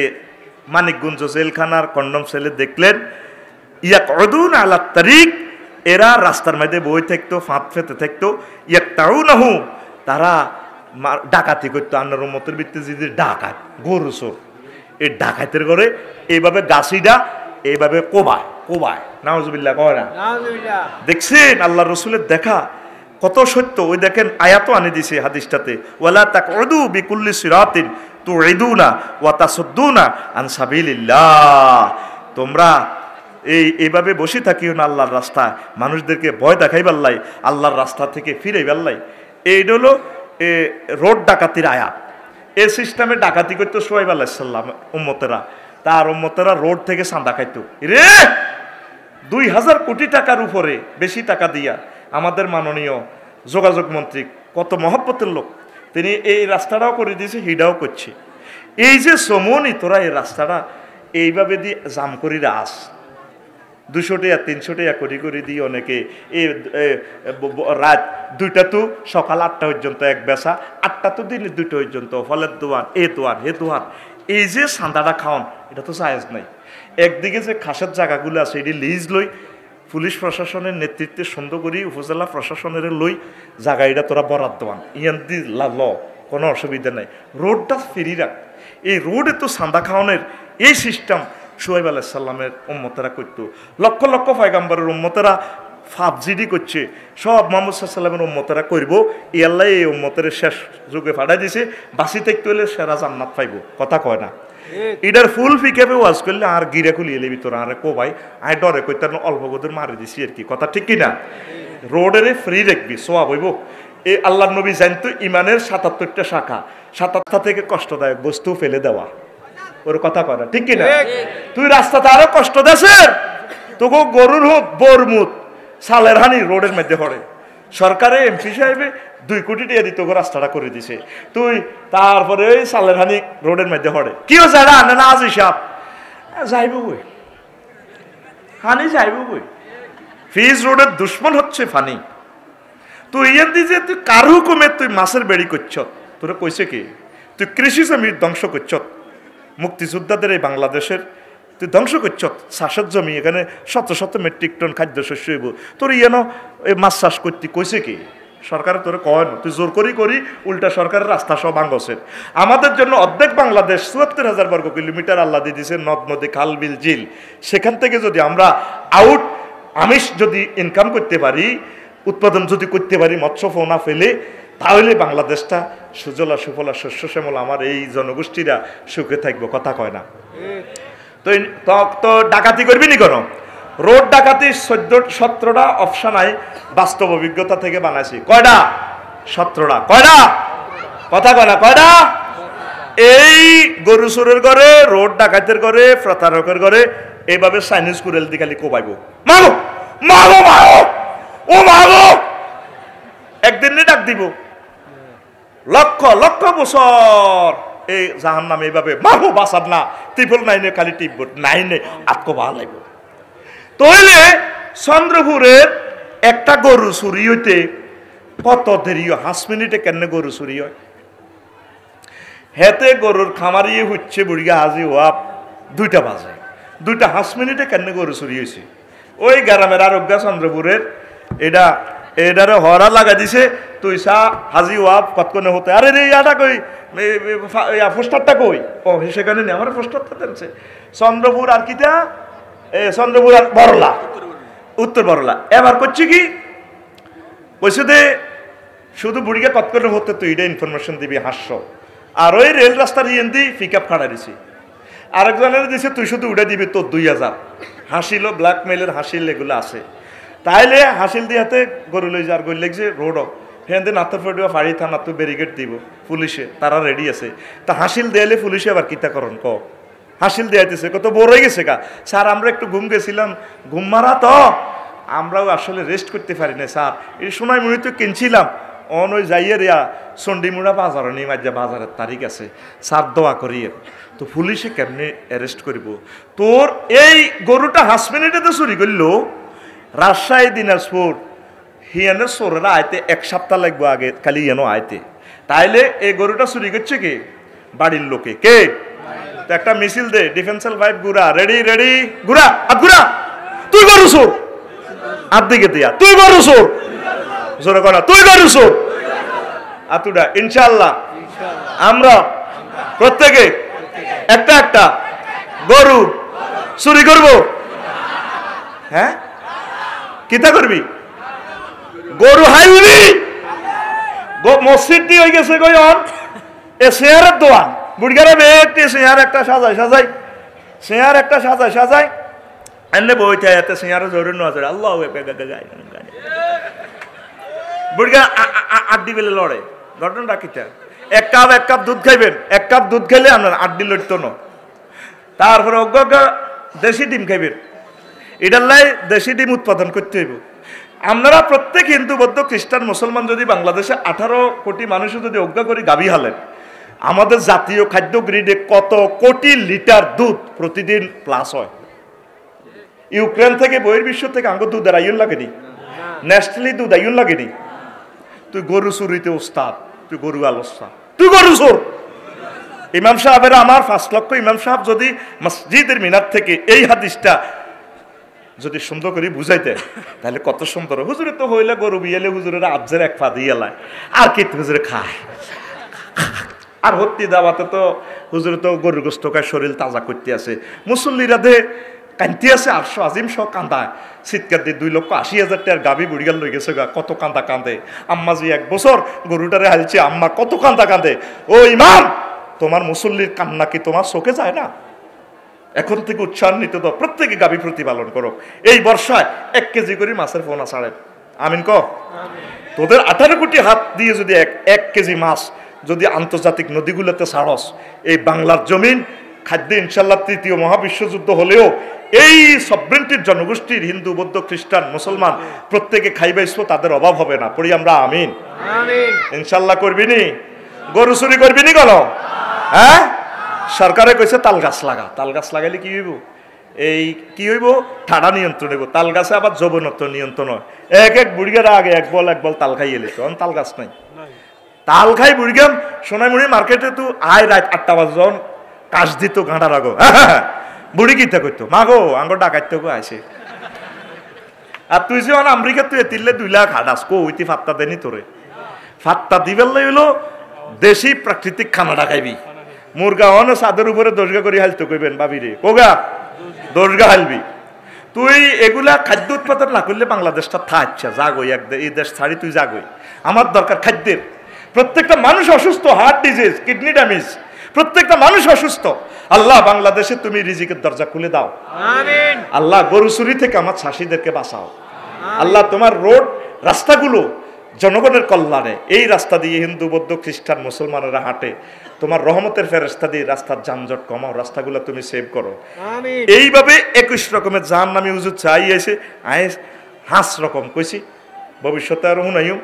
Speaker 1: মানিকগঞ্জ জেলখানার কন্ডম সেলে দেখলেন ইয়াকউদুন আলা তারিক, এরা রাস্তার মধ্যে বই থাকতো, ফাঁদ ফেতে থাকতো, ইয়াকতাউনাহু তারা ডাকাতি করতো। আপনার উম্মতের ভিত্তি যদি ডাকাত গরু চোর, এই ডাকাতের করে এইভাবে গাছিটা এইভাবে কোবায় নাউজুবিল্লাহ কয় না। দেখছেন আল্লাহ রসুলের দেখা কত সত্য। ওই দেখেন আয়াতও আনে দিছে হাদিসটাতে, ওয়ালা তাকউদু বিকুল্লি সিরাতিন তুইদুনা ওয়া তাসুদ্দুনা আন সাবিলিল্লাহ, তোমরা এইভাবে বসে থাকিও না আল্লাহর রাস্তায়, মানুষদেরকে ভয় দেখাইবার লাই, আল্লাহর রাস্তা থেকে ফিরাইবার লাই। এইটা হলো রোড ডাকাতির আয়াত। এই সিস্টেমে ডাকাতি করতো সোহাইব আলাইহিস সালাম উম্মতেরা, তার উম্মতেরা রোড থেকে চাঁদা খাইতো রে 2000 কোটি টাকার উপরে বেশি টাকা দিয়া। আমাদের মাননীয় যোগাযোগ মন্ত্রী কত মহব্বতের লোক, তিনি এই রাস্তাটাও করে দিয়েছে, হিডাও করছে। এই যে সমনি তোরা এই রাস্তাটা এইভাবে দিয়ে জাম করি রাস 200 টাকা 300 টাকা করে দিয়ে অনেকে এই রাত 2টা তো সকাল 8টা পর্যন্ত এক বেচা, 8টা তো দিন 2টা পর্যন্ত, ফলের দোয়ান এ দোয়ান হে দোয়ান। এই যে সান্দাটা খাওয়ান এটা তো জায়েজ নাই। একদিকে যে খাসের জায়গাগুলো আছে এটি লিজ লই, পুলিশ প্রশাসনের নেতৃত্বে সুন্দর করি উপজেলা প্রশাসনের লই জায়গা এটা তোরা বরাদ দেওয়ান, ইয়ান দি ল কোনো অসুবিধা নাই, রোডটা ফিরি রাখ। এই রোডে তো সান্দা খাওয়ানোর এই সিস্টেম সোহাইব আলাইহিস সালামের উম্মতেরা করতো, লক্ষ লক্ষ পয়গাম্বরের উম্মতেরা ফাবজিডি করছে, সব মুহাম্মদ সাল্লাল্লাহু আলাইহি ওয়াসাল্লামের উম্মতেরা করব। এই আল্লাহ এই উম্মতের শেষ যুগে ফাড়াই দিছে, বাঁচি থাকতে হলে সেরা জান্নাত পাইব, কথা কয় না। এটার ফুল ফিকেবে ওয়াজ করলে আর গিরা খুলিয়ে এলে ভিতরে আর কো ভাই আয় ডরে কই তার অল্প গদের মারি দিছি আর কি, কথা ঠিক কিনা? রোডের ফ্রি রাখবি সোয়াব হইব। এই আল্লাহ নবী জানতো ইমানের 77টা শাখা, 77টা থেকে কষ্টদায়ক বস্তু ফেলে দেওয়া, ওর কথা কয় না ঠিক কিনা? তুই রাস্তাতে আরো কষ্ট দেছে, তোকে গরুর হোক বরমুদ সালের হানি রোডের মধ্যে পড়ে, সরকারে এমপি সাহেবে 2 কোটি টাকা দিত রাস্তাটা করে দিছে, তুই তারপরে ওই সালের হানি রোডের মধ্যে পড়ে, কি হচ্ছে এটা আনে না আজ হিসাব যাইব বই হানি যাইব বই। ফিজ রোডের দুশ্মন হচ্ছে ফানি। তুই ইয়ান দি যে তুই কার হুকুমে তুই মাছের বেড়ি করছ, তোরা কইছে কি? তুই কৃষি জমি ধ্বংস করছ, মুক্তিযোদ্ধাদের এই বাংলাদেশের তুই ধ্বংস করছ, চাষের জমি এখানে শত শত মেট্রিক টন খাদ্যশস্য হইব, তোর ইয়ানো এই মাছ চাষ করতে কইছে কি? সরকারে তোরে কয় না, তুই জোর করি উল্টা সরকারের রাস্তা সব ভাঙ্গছেন। আমাদের জন্য অর্ধেক বাংলাদেশ ৭৪,০০০ বর্গ কিলোমিটার আল্লাহ দিয়ে দিয়েছে নদ নদী খাল বিল ঝিল, সেখান থেকে যদি আমরা আমিষ যদি ইনকাম করতে পারি, উৎপাদন যদি করতে পারি মৎস্য পোনা ফেলে, তাহলে বাংলাদেশটা সুজলা সুফলা শস্য শ্যামলা আমার এই জনগোষ্ঠীরা সুখে থাকবো, কথা কয় না? তো ডাকাতি করবি নি কোনো? রোড ডাকাতি 17টা অপশন আই বাস্তব অভিজ্ঞতা থেকে বানাইছি। কয়টা? 17টা। কয়টা? কথা কয় না, কয়টা? এই গরু চোরের ঘরে, রোড ডাকাতের ঘরে, প্রতারকের ঘরে এইভাবে চাইনিজ কুরেল দি খালি কোবাইব, মাগো মাগো মাগো ও মাগো, একদিন ডাক দিব, লক্ষ লক্ষ বছর এই জাহান্নামে এইভাবে মাগো বাঁচার না, 999 খালি টিপব, 9 আটকো ভাল লাগব। তাহলে চন্দ্রপুরের একটা গরু চুরি হইতে কত দেরি হয়? 5 মিনিটে কেন গরু চুরি হয়? হেতে গরুর খামারিয়ে হচ্ছে বুড়িয়া হাজি হওয়া 2টা বাজে, 2টা 5 মিনিটে কেন গরু চুরি হয়েছে? ওই গ্রামের আরোগ্যা চন্দ্রপুরের এটা এটারে হরা লাগা দিছে তুই সা হাজি ওয়াব কতক্ষণে হতে আরে রে ইয়াটা কই পোস্টারটা কই ও সেখানে নেই আমার পোস্টারটা দেনছে চন্দ্রপুর আর কিটা চন্দ্রপুর আর বড়লা উত্তর বড়লা এবার করছি কি কইছে দে শুধু বুড়িকে কতক্ষণে হতে তুই এটা ইনফরমেশন দিবি হাস্য আর ওই রেল রাস্তার ইয়েন্দি পিক আপ খাড়া দিছি আরেকজনের দিছে তুই শুধু উঠে দিবি তোর 2000 হাসিল ব্ল্যাকমেইলের হাসিল এগুলো আছে তাইলে হাসিল দিয়াতে গরু লই যার গই লাগছে রোড হেঁদে নাতো ফেডিও ফাড়ি থানা তো ব্যারিকেড দিব পুলিশে তারা রেডি আছে তা হাসিল দেয়ালে পুলিশে আবার কিতাকরণ ক হাসিল দেয়াইতেছে কত বড় হয়ে গেছে কা স্যার আমরা একটু ঘুম গেছিলাম ঘুম মারা তো আমরাও আসলে রেস্ট করতে পারি না স্যার এই সময় মনে তো কিনছিলাম অন ওই যাইয়ে রিয়া চণ্ডীমুড়া বাজার নেই মাঝে বাজারের তারিখ আছে স্যার দোয়া করিয়ে তো পুলিশে কেমনে অ্যারেস্ট করিব তোর এই গরুটা 5 মিনিটে তো চুরি করলো রাজশাহী দিনাজপুর হিয়ানের সোরেরা আইতে 1 সপ্তাহ লাগবো আগে খালি ইয়েনো আইতে তাইলে এই গরুটা চুরি করছে কে বাড়ির লোকে কে তো একটা মিছিল দে ডিফেন্সিয়াল ভাইব গুড়া রেডি রেডি গুড়া আর গুড়া তুই গরু চোর আর দিকে দিয়া তুই গরু চোর জোরে করা তুই গরু চোর আতুডা ইনশাআল্লাহ আমরা প্রত্যেকে একটা একটা গরু চুরি করব হ্যাঁ কিতা করবি গরু হাইবি মসজিদ দিয়ে হয়ে গেছে গয়ন এ শেয়ারের দোয়ান বুড়গারে বেটে শেয়ার একটা সাজায় শেয়ার একটা সাজায় এনে বইতে এতে শেয়ারে জোরে নজর আল্লাহ বুড়গা আড্ডি বেলে লড়ে ঘটনাটা কিটা এক কাপ দুধ খাইবেন 1 কাপ দুধ খেলে আপনার আড্ডি লড়তো না তারপরে অজ্ঞ দেশি ডিম খাইবেন এটার লাই দেশি ডিম উৎপাদন করতে হইব আপনারা প্রত্যেক হিন্দু বৌদ্ধ খ্রিস্টান মুসলমান যদি বাংলাদেশে 18 কোটি মানুষও যদি অজ্ঞা করে গাভী হালেন আমাদের জাতীয় খাদ্য গ্রিডে কত কোটি লিটার দুধ প্রতিদিন প্লাস হয় ইউক্রেন থেকে বহির্বিশ্ব থেকে আঙ্গ দুধ আইন লাগেনি ন্যাশনালি দুধ আইন লাগেনি তুই গরু চুরিতে ওস্তাদ তুই গরু আলোস্তা তুই গরু চোর ইমাম সাহেবের আমার 5 লক্ষ ইমাম সাহেব যদি মসজিদের মিনার থেকে এই হাদিসটা যদি সুন্দর করে বুঝাইতে তাহলে কত সুন্দর হুজুরে তো হইলে গরু বিয়েলে হুজুরের আবজের এক ফা দিয়ে এলায় আর কি হুজুরে খায় আর হত্যি দাওয়াতে তো হুজুরে তো গরুর গোস্ত খায় শরীর তাজা করতে আছে মুসল্লিরা দে কান্তি আছে 800 আজিম সহ কান্দায় চিৎকার দিয়ে 2,80,000 টাকার গাভী বুড়িগাল লই গেছে কত কান্দা কান্দে আম্মা যে 1 বছর গরুটারে হালছে আম্মা কত কান্দা কান্দে ও ইমাম তোমার মুসল্লির কান্না কি তোমার চোখে যায় না এখন থেকে উৎসাহিত দাও প্রত্যেকে গাভী প্রতিপালন করো এই বর্ষায় 1 কেজি করে মাছের পোনা ছাড়েন আমিন ক তোদের 18 কোটি হাত দিয়ে যদি 1 কেজি মাছ যদি আন্তর্জাতিক নদীগুলোতে ছাড়স এই বাংলার জমিন খাদ্য ইনশাল্লাহ 3য় মহাবিশ্বযুদ্ধ হলেও এই সবরেন্টির জনগোষ্ঠীর হিন্দু বৌদ্ধ খ্রিস্টান মুসলমান প্রত্যেকে খাইবাইছো তাদের অভাব হবে না পড়ি আমরা আমিন ইনশাল্লাহ করবিনি গরু চুরি করবিনি কেন হ্যাঁ সরকারে কইছে তাল গাছ লাগাইলে কি হইব এই কি হইব ঠাডা নিয়ন্ত্রণ হইব তাল গাছে আবার যৌবনত্ব নিয়ন্ত্রণ হয় এক বুড়িগার আগে এক বল তাল খাই এলে তখন তাল গাছ নাই তাল খাই বুড়িগাম সোনাইমুড়ি মার্কেটে তো আয় রাত 8টা বাজন কাশ দিত গাঁটা রাগো বুড়ি গীতা করতো মাগো আঙ্গ ডাকাইতে গো আইসে আর তুই যে আমেরিকা তুই এতিলে 2 লাখ হাডাস কো ওইতি ফাত্তা দেনি তোরে ফাত্তা দিবেল হইলো দেশি প্রাকৃতিক খানাটা খাইবি মুরগা অন সাদের উপরে দশগা করে হালতে কইবেন বাবি রে কোগা দশগা হালবি তুই এগুলা খাদ্য উৎপাদন না করলে বাংলাদেশটা থাকছে জাগই এই দেশ ছাড়ি তুই জাগই আমার দরকার খাদ্যের প্রত্যেকটা মানুষ অসুস্থ হার্ট ডিজিজ কিডনি ড্যামেজ প্রত্যেকটা মানুষ অসুস্থ আল্লাহ বাংলাদেশে তুমি রিজিকের দরজা খুলে দাও আমিন আল্লাহ গরু চুরি থেকে আমার চাষিদেরকে বাঁচাও আল্লাহ তোমার রোড রাস্তাগুলো জনগণের কল্যাণে এই রাস্তা দিয়ে হিন্দু বৌদ্ধ খ্রিস্টান মুসলমানেরা হাঁটে তোমার রহমতের ফেরেশতা দিয়ে রাস্তার যানজট কমাও রাস্তাগুলো তুমি সেভ করো আমিন এইভাবে 21 রকমের জাহান্নামী হুজুর চাই এসে আয় 5 রকম কইছি ভবিষ্যতে আর হুনাইও